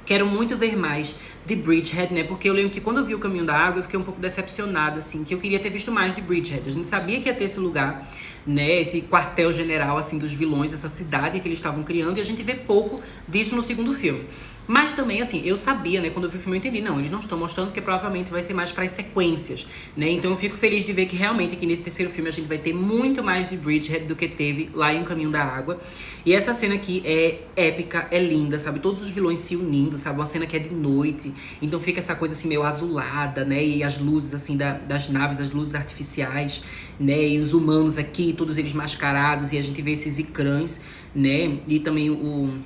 Quero muito ver mais de Bridgehead, né? Porque eu lembro que quando eu vi O Caminho da Água, eu fiquei um pouco decepcionada, assim, que eu queria ter visto mais de Bridgehead. A gente sabia que ia ter esse lugar, né? Esse quartel-general, assim, dos vilões, essa cidade que eles estavam criando, e a gente vê pouco disso no segundo filme. Mas também, assim, eu sabia, né? Quando eu vi o filme, eu entendi. Não, eles não estão mostrando porque provavelmente vai ser mais para as sequências, né? Então eu fico feliz de ver que realmente aqui nesse terceiro filme a gente vai ter muito mais de Bridgehead do que teve lá em O Caminho da Água. E essa cena aqui é épica, é linda, sabe? Todos os vilões se unindo, sabe? Uma cena que é de noite. Então fica essa coisa assim meio azulada, né? E as luzes, assim, das naves, as luzes artificiais, né? E os humanos aqui, todos eles mascarados. E a gente vê esses ecrãs, né? E também o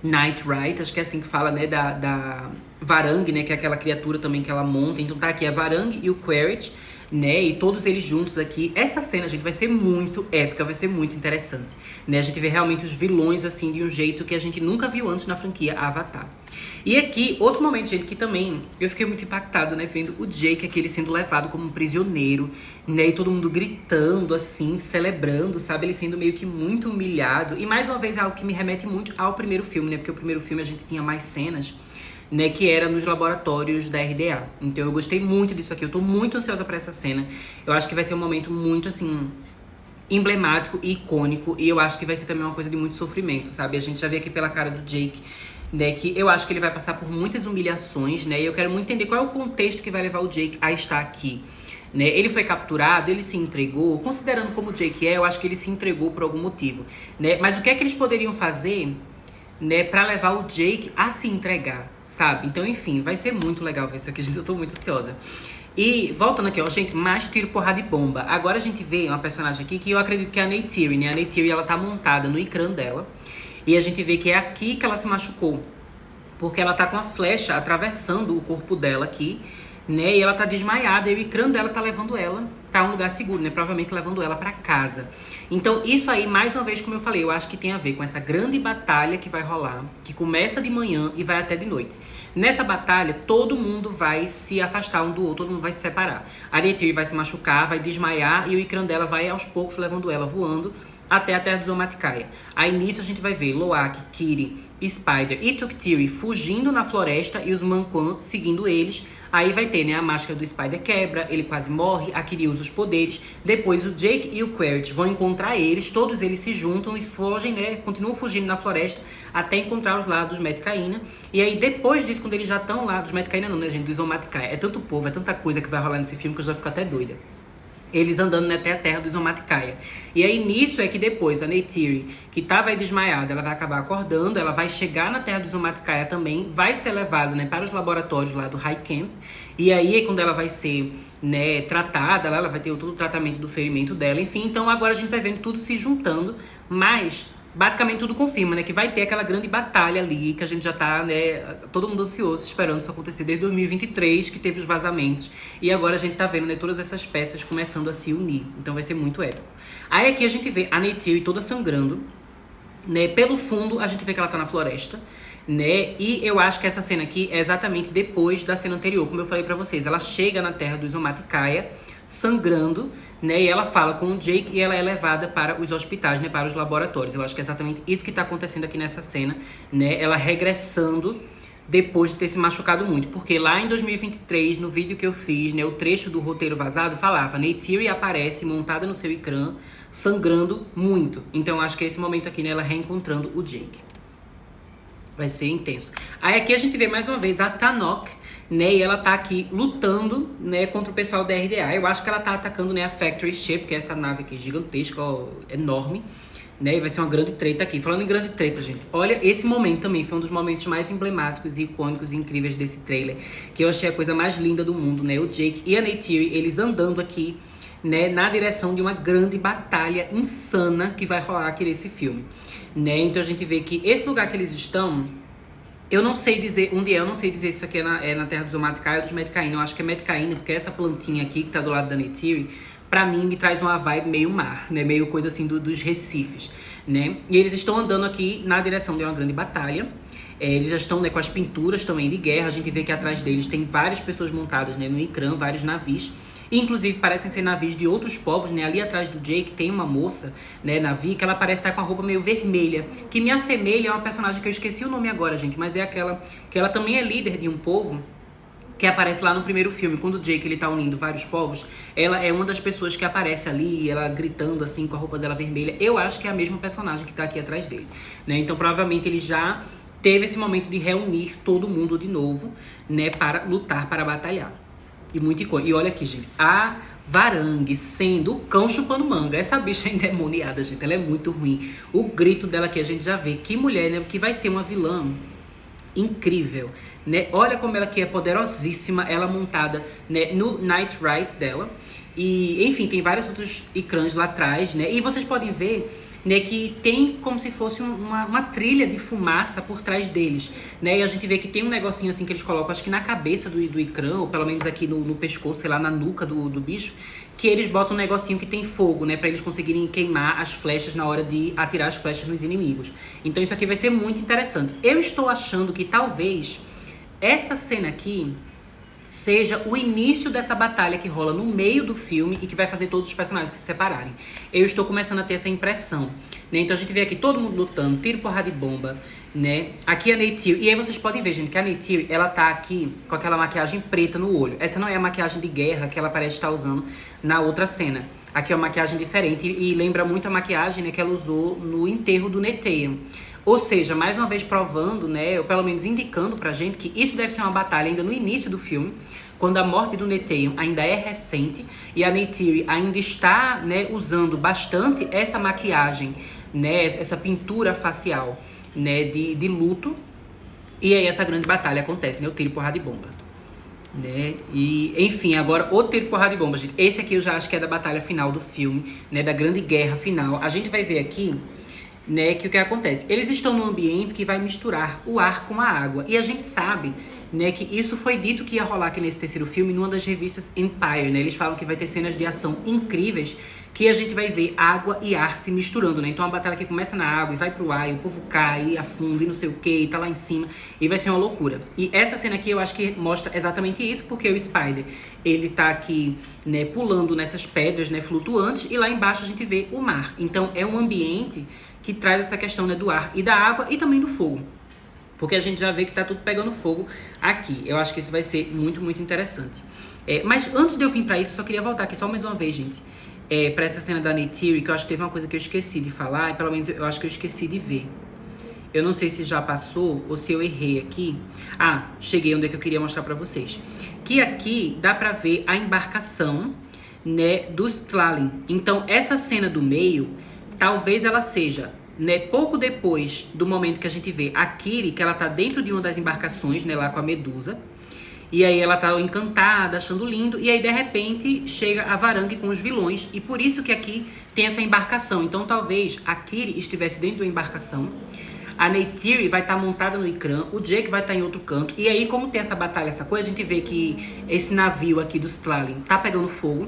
Night Ride, acho que é assim que fala, né, da Varang, né, que é aquela criatura também que ela monta. Então tá aqui a Varang e o Quaritch, né, e todos eles juntos aqui. Essa cena, gente, vai ser muito épica, vai ser muito interessante, né, a gente vê realmente os vilões, assim, de um jeito que a gente nunca viu antes na franquia Avatar. E aqui, outro momento, gente, que também eu fiquei muito impactada, né, vendo o Jake aqui, ele sendo levado como um prisioneiro, né, e todo mundo gritando, assim, celebrando, sabe, ele sendo meio que muito humilhado. E mais uma vez é algo que me remete muito ao primeiro filme, né, porque o primeiro filme a gente tinha mais cenas, né, que era nos laboratórios da RDA. Então eu gostei muito disso aqui, eu tô muito ansiosa pra essa cena. Eu acho que vai ser um momento muito, assim, emblemático e icônico, e eu acho que vai ser também uma coisa de muito sofrimento, sabe? A gente já vê aqui pela cara do Jake, né? Que eu acho que ele vai passar por muitas humilhações, né? E eu quero muito entender qual é o contexto que vai levar o Jake a estar aqui. Né? Ele foi capturado, ele se entregou. Considerando como o Jake é, eu acho que ele se entregou por algum motivo. Né? Mas o que é que eles poderiam fazer, né, pra levar o Jake a se entregar, sabe? Então, enfim, vai ser muito legal ver isso aqui, gente. Eu tô muito ansiosa. E, voltando aqui, ó, gente, mais tiro, porrada e bomba. Agora a gente vê uma personagem aqui que eu acredito que é a Neytiri, né? A Neytiri, ela tá montada no ecrã dela. E a gente vê que é aqui que ela se machucou. Porque ela tá com a flecha atravessando o corpo dela aqui, né? E ela tá desmaiada e o ecrã dela tá levando ela pra um lugar seguro, né? Provavelmente levando ela pra casa. Então, isso aí, mais uma vez, como eu falei, eu acho que tem a ver com essa grande batalha que vai rolar, que começa de manhã e vai até de noite. Nessa batalha, todo mundo vai se afastar um do outro, todo mundo vai se separar. A Neytiri vai se machucar, vai desmaiar e o ecrã dela vai aos poucos levando ela voando até a terra de Zomaticaya. Aí nisso a gente vai ver Loak, Kiri, Spider e Tuktiri fugindo na floresta e os Manquan seguindo eles. Aí vai ter, né, a máscara do Spider quebra, ele quase morre, a Kiri usa os poderes. Depois o Jake e o Quaritch vão encontrar eles, todos eles se juntam e fogem, né, continuam fugindo na floresta até encontrar os lados dos Metkayina. E aí depois disso, quando eles já estão lá, dos Metkayina não, né, gente, dos Zomaticaya. É tanto povo, é tanta coisa que vai rolar nesse filme que eu já fico até doida. Eles andando até a terra do Zomaticaya. E aí nisso é que depois a Neytiri, que tava aí desmaiada, ela vai acabar acordando, ela vai chegar na terra do Zomaticaya também, vai ser levada, né, para os laboratórios lá do High Camp. E aí quando ela vai ser, né, tratada, ela vai ter todo o tratamento do ferimento dela, enfim. Então agora a gente vai vendo tudo se juntando, mas basicamente tudo confirma, né, que vai ter aquela grande batalha ali, que a gente já tá, né, todo mundo ansioso, esperando isso acontecer desde 2023, que teve os vazamentos. E agora a gente tá vendo, né, todas essas peças começando a se unir. Então vai ser muito épico. Aí aqui a gente vê a Neytiri toda sangrando, né, pelo fundo a gente vê que ela tá na floresta, né, e eu acho que essa cena aqui é exatamente depois da cena anterior, como eu falei pra vocês. Ela chega na terra do Zomaticaya, sangrando, né, e ela fala com o Jake e ela é levada para os hospitais, né, para os laboratórios. Eu acho que é exatamente isso que tá acontecendo aqui nessa cena, né, ela regressando depois de ter se machucado muito, porque lá em 2023, no vídeo que eu fiz, né, o trecho do roteiro vazado falava: Neytiri aparece montada no seu ecrã, sangrando muito. Então eu acho que é esse momento aqui, né, ela reencontrando o Jake. Vai ser intenso. Aí aqui a gente vê mais uma vez a Tanoch, né, e ela tá aqui lutando, né, contra o pessoal da RDA. Eu acho que ela tá atacando, né, a Factory Ship, que é essa nave aqui gigantesca, ó, enorme, né, e vai ser uma grande treta aqui. Falando em grande treta, gente, olha, esse momento também foi um dos momentos mais emblemáticos e icônicos e incríveis desse trailer, que eu achei a coisa mais linda do mundo, né, o Jake e a Neytiri, eles andando aqui, né, na direção de uma grande batalha insana que vai rolar aqui nesse filme, né. Então a gente vê que esse lugar que eles estão, eu não sei dizer onde é, eu não sei dizer se isso aqui é na terra dos Zomaticaya ou dos Metkayina. Eu acho que é Metkayina, porque essa plantinha aqui que tá do lado da Neytiri, pra mim, me traz uma vibe meio mar, né? Meio coisa assim dos recifes, né? E eles estão andando aqui na direção de uma grande batalha. Eles já estão, né, com as pinturas também de guerra. A gente vê que atrás deles tem várias pessoas montadas, né, no ecrã, vários navios. Inclusive parecem ser navios de outros povos, né? Ali atrás do Jake tem uma moça, né, navio, que ela parece estar com a roupa meio vermelha, que me assemelha a uma personagem que eu esqueci o nome agora, gente, mas é aquela que ela também é líder de um povo, que aparece lá no primeiro filme, quando o Jake ele tá unindo vários povos. Ela é uma das pessoas que aparece ali, ela gritando assim com a roupa dela vermelha. Eu acho que é a mesma personagem que tá aqui atrás dele, né? Então provavelmente ele já teve esse momento de reunir todo mundo de novo, né, para lutar, para batalhar. E muito icônico. E olha aqui, gente, a Varangue sendo o cão chupando manga. Essa bicha é endemoniada, gente, ela é muito ruim. O grito dela aqui, a gente já vê. Que mulher, né, que vai ser uma vilã incrível, né? Olha como ela aqui é poderosíssima, ela montada, né, no Night Ride dela. E, enfim, tem vários outros ecrãs lá atrás, né? E vocês podem ver, né, que tem como se fosse uma trilha de fumaça por trás deles, né? E a gente vê que tem um negocinho assim que eles colocam, acho que na cabeça do ecrã, ou pelo menos aqui no pescoço, sei lá, na nuca do bicho, que eles botam um negocinho que tem fogo, né, pra eles conseguirem queimar as flechas na hora de atirar as flechas nos inimigos. Então isso aqui vai ser muito interessante. Eu estou achando que talvez essa cena aqui seja o início dessa batalha que rola no meio do filme e que vai fazer todos os personagens se separarem. Eu estou começando a ter essa impressão, né? Então a gente vê aqui todo mundo lutando, tiro, porrada e bomba, né? Aqui a Neytiri, e aí vocês podem ver, gente, que a Neytiri, ela tá aqui com aquela maquiagem preta no olho. Essa não é a maquiagem de guerra que ela parece estar usando na outra cena. Aqui é uma maquiagem diferente e lembra muito a maquiagem, né, que ela usou no enterro do Neteyam. Ou seja, mais uma vez provando, né, ou pelo menos indicando pra gente que isso deve ser uma batalha ainda no início do filme, quando a morte do Neteyam ainda é recente e a Neytiri ainda está, né, usando bastante essa maquiagem, né, essa pintura facial, né, de luto. E aí essa grande batalha acontece, né, o tiro, porrada e bomba. Né? E, enfim, agora o tiro, porrada e bomba, gente. Esse aqui eu já acho que é da batalha final do filme, né, da grande guerra final. A gente vai ver aqui, né, que o que acontece? Eles estão num ambiente que vai misturar o ar com a água. E a gente sabe, né, que isso foi dito que ia rolar aqui nesse terceiro filme numa das revistas Empire, né? Eles falam que vai ter cenas de ação incríveis, que a gente vai ver água e ar se misturando, né? Então a batalha que começa na água e vai pro ar, e o povo cai, e afunda, e não sei o que, e tá lá em cima, e vai ser uma loucura. E essa cena aqui eu acho que mostra exatamente isso, porque o Spider, ele tá aqui, né, pulando nessas pedras, né, flutuantes, e lá embaixo a gente vê o mar. Então é um ambiente que traz essa questão, né, do ar e da água e também do fogo. Porque a gente já vê que tá tudo pegando fogo aqui. Eu acho que isso vai ser muito, muito interessante. Mas antes de eu vir pra isso, eu só queria voltar aqui só mais uma vez, gente. Pra essa cena da Neytiri, que eu acho que teve uma coisa que eu esqueci de falar, e pelo menos eu acho que eu esqueci de ver. Eu não sei se já passou ou se eu errei aqui. Ah, cheguei onde é que eu queria mostrar pra vocês. Que aqui dá pra ver a embarcação, né, do Tlalin. Então, essa cena do meio, talvez ela seja, né, pouco depois do momento que a gente vê a Kiri, que ela tá dentro de uma das embarcações, né, lá com a Medusa. E aí ela tá encantada, achando lindo. E aí, de repente, chega a Varangue com os vilões. E por isso que aqui tem essa embarcação. Então, talvez a Kiri estivesse dentro da embarcação. A Neytiri vai estar montada no Ikran. O Jake vai estar em outro canto. E aí, como tem essa batalha, essa coisa, a gente vê que esse navio aqui dos Tlalin tá pegando fogo.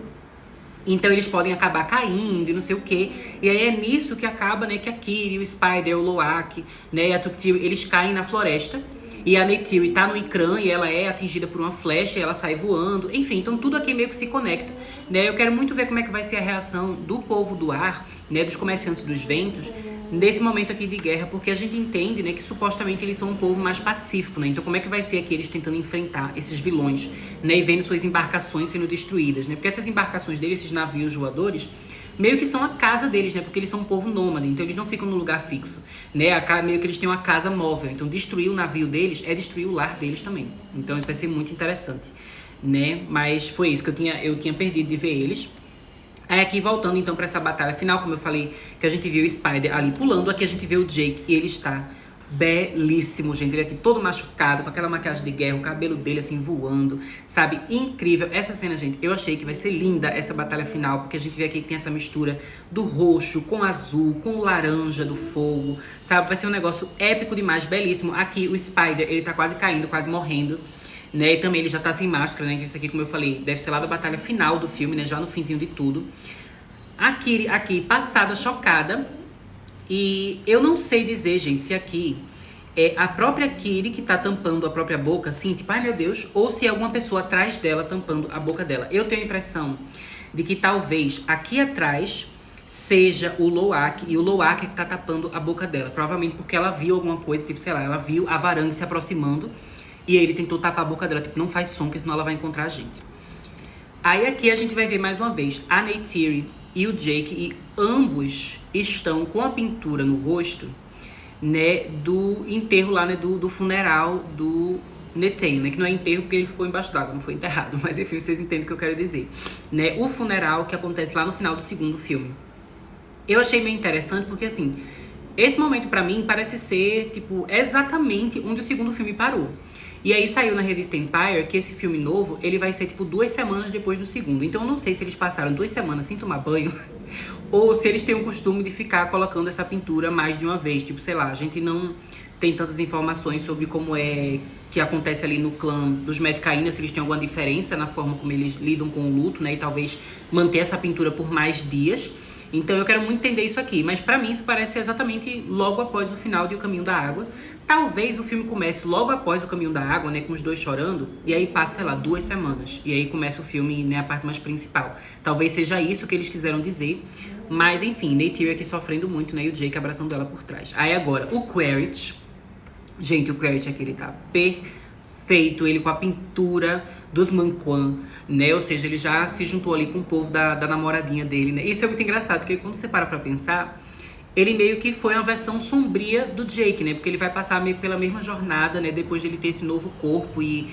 Então eles podem acabar caindo e não sei o quê. E aí é nisso que acaba, né, que a Kiri, o Spider, o Loak, né, e a Tuktiri, eles caem na floresta. E a Neytiri tá no Ikran e ela é atingida por uma flecha e ela sai voando. Enfim, então tudo aqui meio que se conecta, né? Eu quero muito ver como é que vai ser a reação do povo do ar, né, dos comerciantes dos ventos, nesse momento aqui de guerra, porque a gente entende, né, que supostamente eles são um povo mais pacífico, né? Então como é que vai ser aqui eles tentando enfrentar esses vilões, né, e vendo suas embarcações sendo destruídas, né? Porque essas embarcações deles, esses navios voadores, meio que são a casa deles, né? Porque eles são um povo nômade, então eles não ficam no lugar fixo, né? Meio que eles têm uma casa móvel. Então destruir o navio deles é destruir o lar deles também. Então isso vai ser muito interessante, né? Mas foi isso que eu tinha perdido de ver eles. Aí aqui voltando então pra essa batalha final, como eu falei, que a gente viu o Spider ali pulando, aqui a gente vê o Jake e ele está belíssimo, gente. Ele aqui todo machucado, com aquela maquiagem de guerra, o cabelo dele assim voando, sabe? Incrível. Essa cena, gente, eu achei que vai ser linda essa batalha final, porque a gente vê aqui que tem essa mistura do roxo com azul, com o laranja do fogo, sabe? Vai ser um negócio épico demais, belíssimo. Aqui o Spider, ele tá quase caindo, quase morrendo, né? E também ele já tá sem máscara, né? Então isso aqui, como eu falei, deve ser lá da batalha final do filme, né? Já no finzinho de tudo. A Kiri aqui, passada, chocada. E eu não sei dizer, gente, se aqui é a própria Kiri que tá tampando a própria boca, assim, tipo, ai meu Deus, ou se é alguma pessoa atrás dela tampando a boca dela. Eu tenho a impressão de que talvez aqui atrás seja o Loak, e o Loak é que tá tapando a boca dela. Provavelmente porque ela viu alguma coisa, tipo, sei lá, ela viu a Varangue se aproximando e aí ele tentou tapar a boca dela, tipo, não faz som, porque senão ela vai encontrar a gente. Aí aqui a gente vai ver mais uma vez a Neytiri e o Jake, e ambos estão com a pintura no rosto, né, do enterro lá, né, do funeral do Neteyam, né, que não é enterro porque ele ficou embaixo d'água, não foi enterrado, mas enfim, vocês entendem o que eu quero dizer, né, o funeral que acontece lá no final do segundo filme. Eu achei meio interessante porque, assim, esse momento pra mim parece ser, tipo, exatamente onde o segundo filme parou. E aí saiu na revista Empire que esse filme novo, ele vai ser tipo 2 semanas depois do segundo. Então eu não sei se eles passaram 2 semanas sem tomar banho ou se eles têm o costume de ficar colocando essa pintura mais de uma vez. Tipo, sei lá, a gente não tem tantas informações sobre como é que acontece ali no clã dos Metkainas, se eles têm alguma diferença na forma como eles lidam com o luto, né? E talvez manter essa pintura por mais dias. Então eu quero muito entender isso aqui, mas pra mim isso parece exatamente logo após o final de O Caminho da Água. Talvez o filme comece logo após O Caminho da Água, né, com os dois chorando, e aí passa, sei lá, 2 semanas. E aí começa o filme, né, a parte mais principal. Talvez seja isso que eles quiseram dizer, mas enfim, Neytiri aqui sofrendo muito, né, e o Jake abraçando ela por trás. Aí agora, o Quaritch. Gente, o Quaritch aqui, ele tá perfeito, ele com a pintura dos Manquan, né? Ou seja, ele já se juntou ali com o povo da namoradinha dele, né? Isso é muito engraçado, porque quando você para pra pensar, ele meio que foi uma versão sombria do Jake, né? Porque ele vai passar meio pela mesma jornada, né? Depois de ele ter esse novo corpo e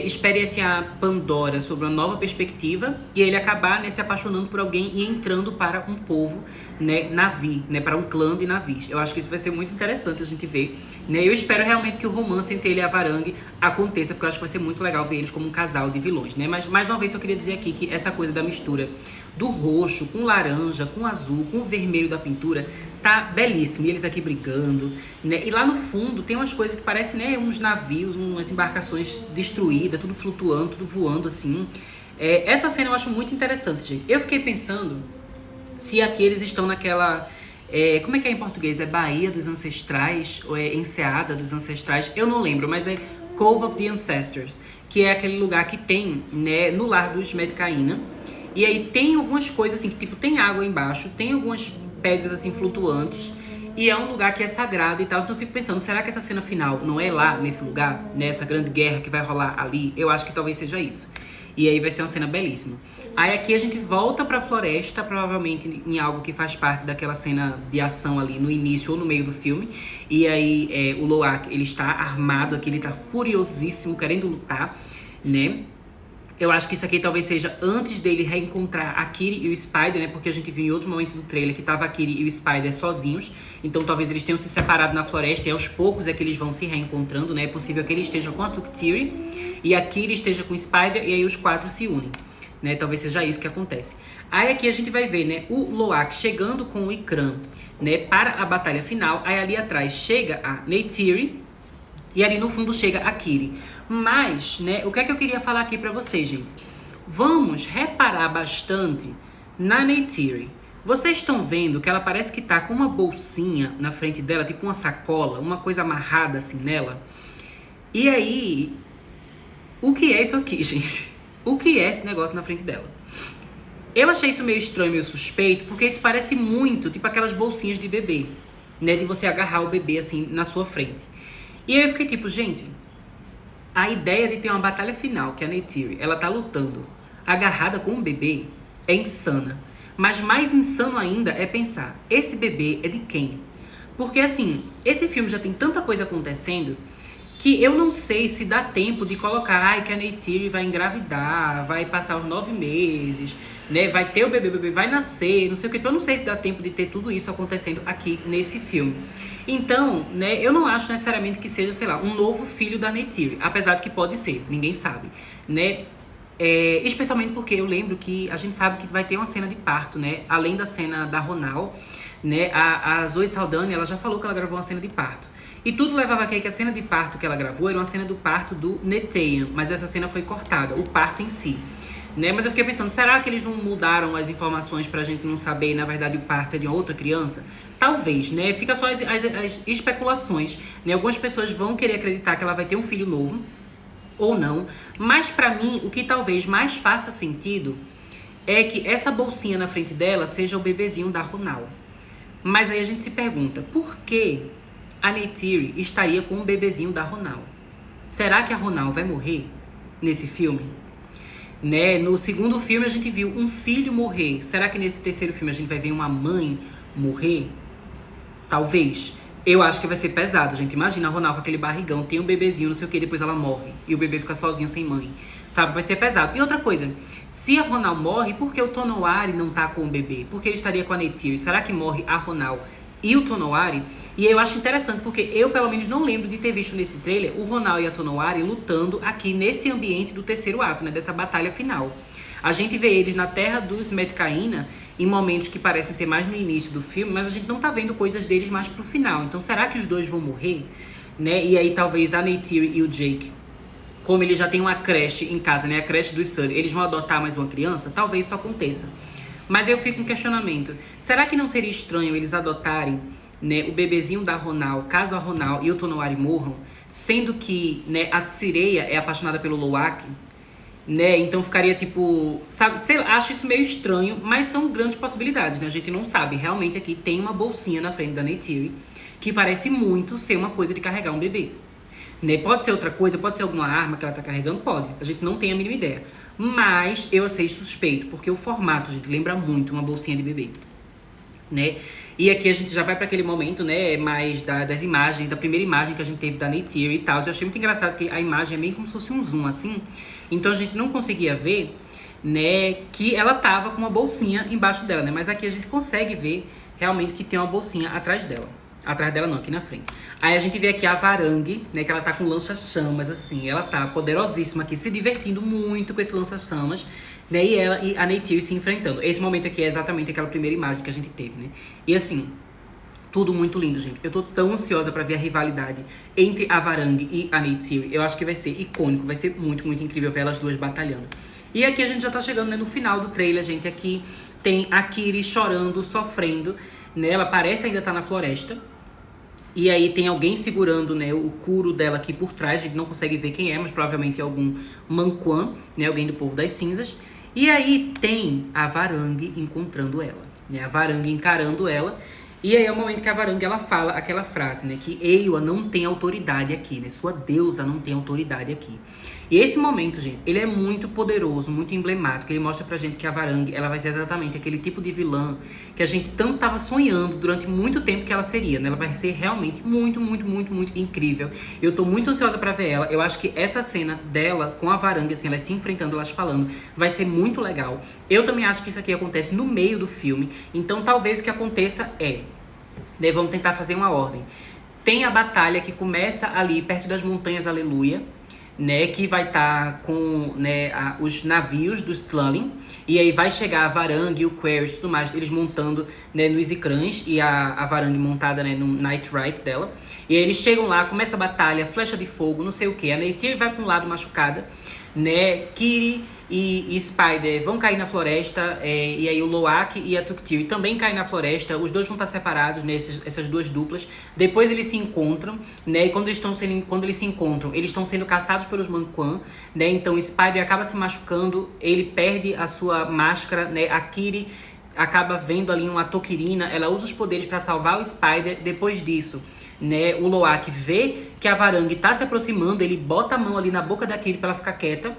experienciar Pandora sobre uma nova perspectiva e ele acabar, né, se apaixonando por alguém e entrando para um povo, né, Na'vi, né, para um clã de Na'vis. Eu acho que isso vai ser muito interessante a gente ver, né? Eu espero realmente que o romance entre ele e a Varang aconteça, porque eu acho que vai ser muito legal ver eles como um casal de vilões, né? Mas mais uma vez eu queria dizer aqui que essa coisa da mistura do roxo com laranja, com azul, com o vermelho da pintura, tá belíssimo. E eles aqui brigando, né? E lá no fundo tem umas coisas que parecem, né, uns navios, umas embarcações destruídas, tudo flutuando, tudo voando assim. Essa cena eu acho muito interessante, gente. Eu fiquei pensando se aqui eles estão naquela... como é que é em português? É Baía dos Ancestrais? Ou é Enseada dos Ancestrais? Eu não lembro, mas é Cove of the Ancestors, que é aquele lugar que tem, né, no lar dos Metkayina. E aí tem algumas coisas assim, que tipo, tem água embaixo, tem algumas pedras assim flutuantes, e é um lugar que é sagrado e tal. Então eu fico pensando, será que essa cena final não é lá nesse lugar, nessa grande guerra que vai rolar ali? Eu acho que talvez seja isso. E aí vai ser uma cena belíssima. Aí aqui a gente volta pra floresta, provavelmente em algo que faz parte daquela cena de ação ali no início ou no meio do filme. E aí o Loak, ele está armado aqui, ele tá furiosíssimo, querendo lutar, né? Eu acho que isso aqui talvez seja antes dele reencontrar a Kiri e o Spider, né? Porque a gente viu em outro momento do trailer que tava a Kiri e o Spider sozinhos. Então talvez eles tenham se separado na floresta e aos poucos é que eles vão se reencontrando, né? É possível que ele esteja com a Tuktiri e a Kiri esteja com o Spider e aí os quatro se unem, né? Talvez seja isso que acontece. Aí aqui a gente vai ver, né, o Loak chegando com o Ikram, né, para a batalha final. Aí ali atrás chega a Neytiri e ali no fundo chega a Kiri. Mas, né, o que é que eu queria falar aqui pra vocês, gente? Vamos reparar bastante na Neytiri. Vocês estão vendo que ela parece que tá com uma bolsinha na frente dela, tipo uma sacola, uma coisa amarrada assim nela. E aí, o que é isso aqui, gente? O que é esse negócio na frente dela? Eu achei isso meio estranho, meio suspeito, porque isso parece muito, tipo aquelas bolsinhas de bebê, né, de você agarrar o bebê assim na sua frente. E aí eu fiquei tipo, gente, a ideia de ter uma batalha final, que a Neytiri, ela tá lutando agarrada com um bebê, é insana. Mas mais insano ainda é pensar, esse bebê é de quem? Porque assim, esse filme já tem tanta coisa acontecendo que eu não sei se dá tempo de colocar que a Neytiri vai engravidar, vai passar os 9 meses, né? Vai ter o bebê vai nascer, não sei o que. Então eu não sei se dá tempo de ter tudo isso acontecendo aqui nesse filme. Então, né, eu não acho necessariamente que seja, sei lá, um novo filho da Neytiri. Apesar de que pode ser, ninguém sabe, né? Especialmente porque eu lembro que a gente sabe que vai ter uma cena de parto, né? Além da cena da Ronal, né? A Zoe Saldana, ela já falou que ela gravou uma cena de parto. E tudo levava a crer que a cena de parto que ela gravou era uma cena do parto do Neteyam, mas essa cena foi cortada, o parto em si, né? Mas eu fiquei pensando, será que eles não mudaram as informações pra gente não saber e na verdade o parto é de uma outra criança? Talvez, né? Fica só as especulações, né? Algumas pessoas vão querer acreditar que ela vai ter um filho novo, ou não, mas pra mim o que talvez mais faça sentido é que essa bolsinha na frente dela seja o bebezinho da Ronal. Mas aí a gente se pergunta, por que a Neytiri estaria com um bebezinho da Ronal? Será que a Ronal vai morrer nesse filme? Né? No segundo filme a gente viu um filho morrer. Será que nesse terceiro filme a gente vai ver uma mãe morrer? Talvez. Eu acho que vai ser pesado, gente. Imagina a Ronal com aquele barrigão, tem um bebezinho, não sei o que, depois ela morre. E o bebê fica sozinho, sem mãe. Sabe? Vai ser pesado. E outra coisa, se a Ronal morre, por que o Tonowari não tá com o bebê? Por que ele estaria com a Neytiri? Será que morre a Ronal e o Tonowari? E eu acho interessante, porque eu pelo menos não lembro de ter visto nesse trailer o Ronal e a Tonowari lutando aqui nesse ambiente do terceiro ato, né? Dessa batalha final. A gente vê eles na terra dos Metkayina em momentos que parecem ser mais no início do filme, mas a gente não tá vendo coisas deles mais pro final. Então será que os dois vão morrer? Né? E aí talvez a Neytiri e o Jake, como eles já têm uma creche em casa, né? A creche dos Sully, eles vão adotar mais uma criança? Talvez isso aconteça. Mas eu fico com um questionamento. Será que não seria estranho eles adotarem, né, o bebezinho da Ronal, caso a Ronal e o Tonowari morram, sendo que, né, a Tsireia é apaixonada pelo Loak, né? Então ficaria tipo, sabe, sei lá, acho isso meio estranho, mas são grandes possibilidades, né? A gente não sabe. Realmente aqui tem uma bolsinha na frente da Neytiri que parece muito ser uma coisa de carregar um bebê, né? Pode ser outra coisa, pode ser alguma arma que ela tá carregando, pode. A gente não tem a mínima ideia. Mas eu achei suspeito, porque o formato, gente, lembra muito uma bolsinha de bebê, né? E aqui a gente já vai pra aquele momento, né, mais das imagens, da primeira imagem que a gente teve da Neytiri e tal. Eu achei muito engraçado que a imagem é meio como se fosse um zoom, assim. Então a gente não conseguia ver, né, que ela tava com uma bolsinha embaixo dela, né? Mas aqui a gente consegue ver realmente que tem uma bolsinha atrás dela. Atrás dela não, aqui na frente. Aí a gente vê aqui a Varangue, né, que ela tá com lança-chamas, assim. Ela tá poderosíssima aqui, se divertindo muito com esse lança-chamas, né? E ela e a Neytiri se enfrentando. Esse momento aqui é exatamente aquela primeira imagem que a gente teve, né? E assim, tudo muito lindo, gente. Eu tô tão ansiosa pra ver a rivalidade entre a Varangue e a Neytiri. Eu acho que vai ser icônico, vai ser muito, muito incrível ver elas duas batalhando. E aqui a gente já tá chegando, né, no final do trailer, gente. Aqui tem a Kiri chorando, sofrendo, né? Ela parece ainda estar na floresta. E aí tem alguém segurando, né, o Kuro dela aqui por trás. A gente não consegue ver quem é, mas provavelmente é algum Manquan, né, alguém do povo das cinzas. E aí tem a Varangue encontrando ela, né, a Varangue encarando ela. E aí é o momento que a Varangue, ela fala aquela frase, né, que Eywa não tem autoridade aqui, né, sua deusa não tem autoridade aqui. E esse momento, gente, ele é muito poderoso, muito emblemático. Ele mostra pra gente que a Varangue, ela vai ser exatamente aquele tipo de vilã que a gente tanto tava sonhando durante muito tempo que ela seria, né? Ela vai ser realmente muito, muito, muito, muito incrível. Eu tô muito ansiosa pra ver ela. Eu acho que essa cena dela com a Varangue, assim, elas se enfrentando, elas falando, vai ser muito legal. Eu também acho que isso aqui acontece no meio do filme. Então talvez o que aconteça é, né, vamos tentar fazer uma ordem. Tem a batalha que começa ali perto das Montanhas Aleluia, né, que vai estar com, né, os navios do Stlulin, e aí vai chegar a Varangue, o Querys e tudo mais, eles montando, né, nos Icrãs, e a Varangue montada, né, no Night Ride dela. E aí eles chegam lá, começa a batalha, flecha de fogo, não sei o que. A Neytiri vai para um lado machucada, né, Kiri e Spider vão cair na floresta, e aí o Loak e a Tuktiri também caem na floresta. Os dois vão estar separados, né, essas duas duplas. Depois eles se encontram, né, e quando eles se encontram, eles estão sendo caçados pelos Manquan, né, então o Spider acaba se machucando, ele perde a sua máscara, né, a Kiri acaba vendo ali uma Tokirina, ela usa os poderes para salvar o Spider. Depois disso, né, o Loak vê que a Varangue tá se aproximando, ele bota a mão ali na boca da Kiri para ela ficar quieta.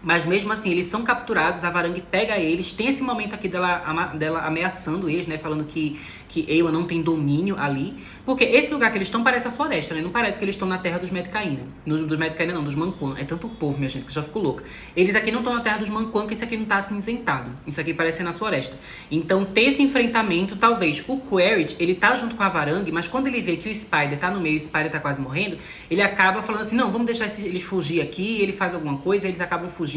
Mas mesmo assim, eles são capturados, a Varangue pega eles. Tem esse momento aqui dela ameaçando eles, né? Falando que Eywa não tem domínio ali. Porque esse lugar que eles estão parece a floresta, né? Não parece que eles estão na terra dos Medcaína. Dos Medcaína não, dos Manquan. É tanto povo, minha gente, que eu já fico louca. Eles aqui não estão na terra dos Manquan, que esse aqui não tá acinzentado. Isso aqui parece ser na floresta. Então, ter esse enfrentamento, talvez o Queryd, ele tá junto com a Varangue, mas quando ele vê que o Spider tá no meio, o Spider tá quase morrendo, ele acaba falando assim, não, vamos deixar eles fugir aqui, ele faz alguma coisa, eles acabam fugindo,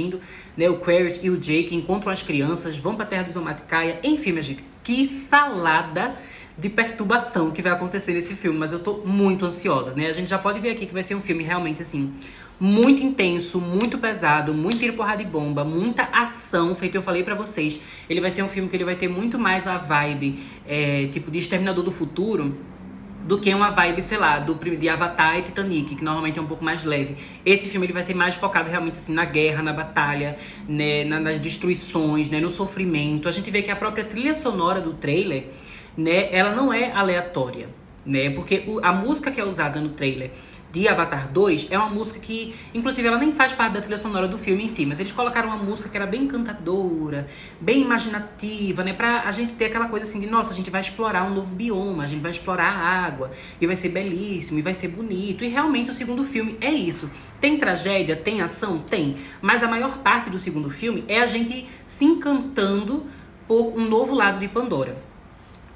né? O Queryd e o Jake encontram as crianças, vão pra terra dos Omaticaya. Enfim, minha gente, que salada de perturbação que vai acontecer nesse filme, mas eu tô muito ansiosa, né? A gente já pode ver aqui que vai ser um filme realmente, assim, muito intenso, muito pesado, muito tiro, porrada e bomba, muita ação, feito eu falei pra vocês. Ele vai ser um filme que ele vai ter muito mais a vibe, tipo, de Exterminador do Futuro, do que uma vibe, sei lá, de Avatar e Titanic, que normalmente é um pouco mais leve. Esse filme ele vai ser mais focado realmente assim na guerra, na batalha, né, nas destruições, né, no sofrimento. A gente vê que a própria trilha sonora do trailer, né, ela não é aleatória, né, porque a música que é usada no trailer de Avatar 2 é uma música que, inclusive, ela nem faz parte da trilha sonora do filme em si, mas eles colocaram uma música que era bem encantadora, bem imaginativa, né, pra a gente ter aquela coisa assim de, nossa, a gente vai explorar um novo bioma, a gente vai explorar a água, e vai ser belíssimo, e vai ser bonito, e realmente o segundo filme é isso. Tem tragédia, tem ação? Tem, mas a maior parte do segundo filme é a gente se encantando por um novo lado de Pandora.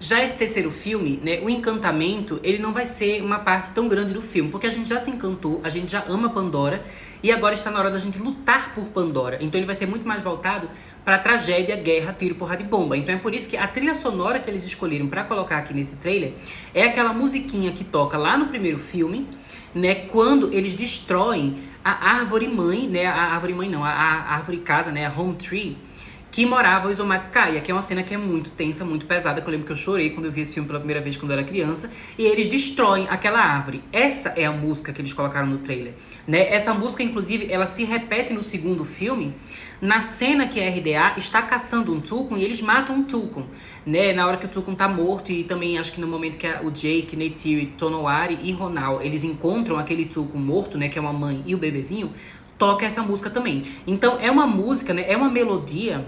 Já esse terceiro filme, né, o encantamento, ele não vai ser uma parte tão grande do filme, porque a gente já se encantou, a gente já ama Pandora, e agora está na hora da gente lutar por Pandora. Então ele vai ser muito mais voltado para tragédia, guerra, tiro, porrada e bomba. Então é por isso que a trilha sonora que eles escolheram para colocar aqui nesse trailer é aquela musiquinha que toca lá no primeiro filme, né, quando eles destroem a árvore mãe, né, a árvore mãe não, a árvore casa, né, a home tree, que morava os Omaticaya, que é uma cena que é muito tensa, muito pesada, que eu lembro que eu chorei quando eu vi esse filme pela primeira vez quando eu era criança, e eles destroem aquela árvore. Essa é a música que eles colocaram no trailer, né? Essa música, inclusive, ela se repete no segundo filme, na cena que a RDA está caçando um Tulkun e eles matam um Tulkun, né? Na hora que o Tulkun tá morto, e também acho que no momento que o Jake, Neytiri, Tonowari e Ronal, eles encontram aquele Tulkun morto, né? Que é uma mãe e o bebezinho, toca essa música também. Então é uma música, né? É uma melodia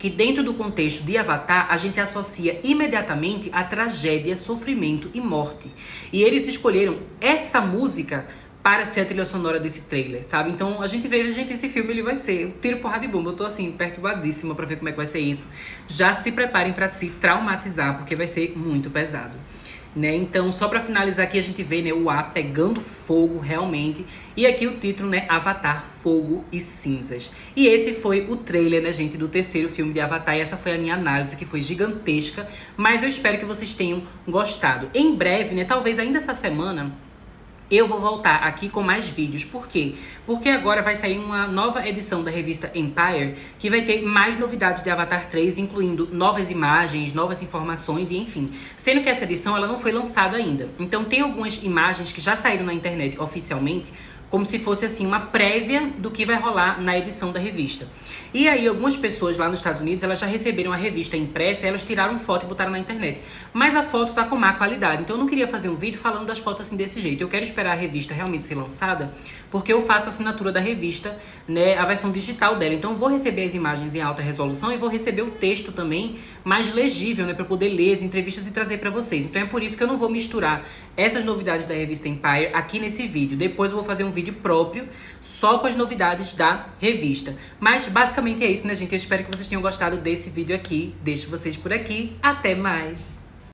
que dentro do contexto de Avatar, a gente associa imediatamente a tragédia, sofrimento e morte. E eles escolheram essa música para ser a trilha sonora desse trailer, sabe? Então a gente vê, gente, esse filme ele vai ser um tiro, porrada e bomba. Eu tô assim, perturbadíssima pra ver como é que vai ser isso. Já se preparem pra se traumatizar, porque vai ser muito pesado. Né? Então, só pra finalizar aqui, a gente vê, né, o ar pegando fogo realmente. E aqui o título, né, Avatar, Fogo e Cinzas. E esse foi o trailer, né, gente, do terceiro filme de Avatar. E essa foi a minha análise, que foi gigantesca. Mas eu espero que vocês tenham gostado. Em breve, né, talvez ainda essa semana, eu vou voltar aqui com mais vídeos. Por quê? Porque agora vai sair uma nova edição da revista Empire, que vai ter mais novidades de Avatar 3, incluindo novas imagens, novas informações e enfim. Sendo que essa edição ela não foi lançada ainda. Então tem algumas imagens que já saíram na internet oficialmente, como se fosse assim uma prévia do que vai rolar na edição da revista. E aí algumas pessoas lá nos Estados Unidos, elas já receberam a revista impressa, elas tiraram foto e botaram na internet. Mas a foto tá com má qualidade, então eu não queria fazer um vídeo falando das fotos assim desse jeito. Eu quero esperar a revista realmente ser lançada, porque eu faço a assinatura da revista, né, a versão digital dela. Então eu vou receber as imagens em alta resolução e vou receber o texto também mais legível, né, para poder ler as entrevistas e trazer para vocês. Então é por isso que eu não vou misturar essas novidades da revista Empire aqui nesse vídeo. Depois eu vou fazer um vídeo próprio só com as novidades da revista. Mas basicamente é isso, né, gente? Eu espero que vocês tenham gostado desse vídeo aqui. Deixo vocês por aqui. Até mais!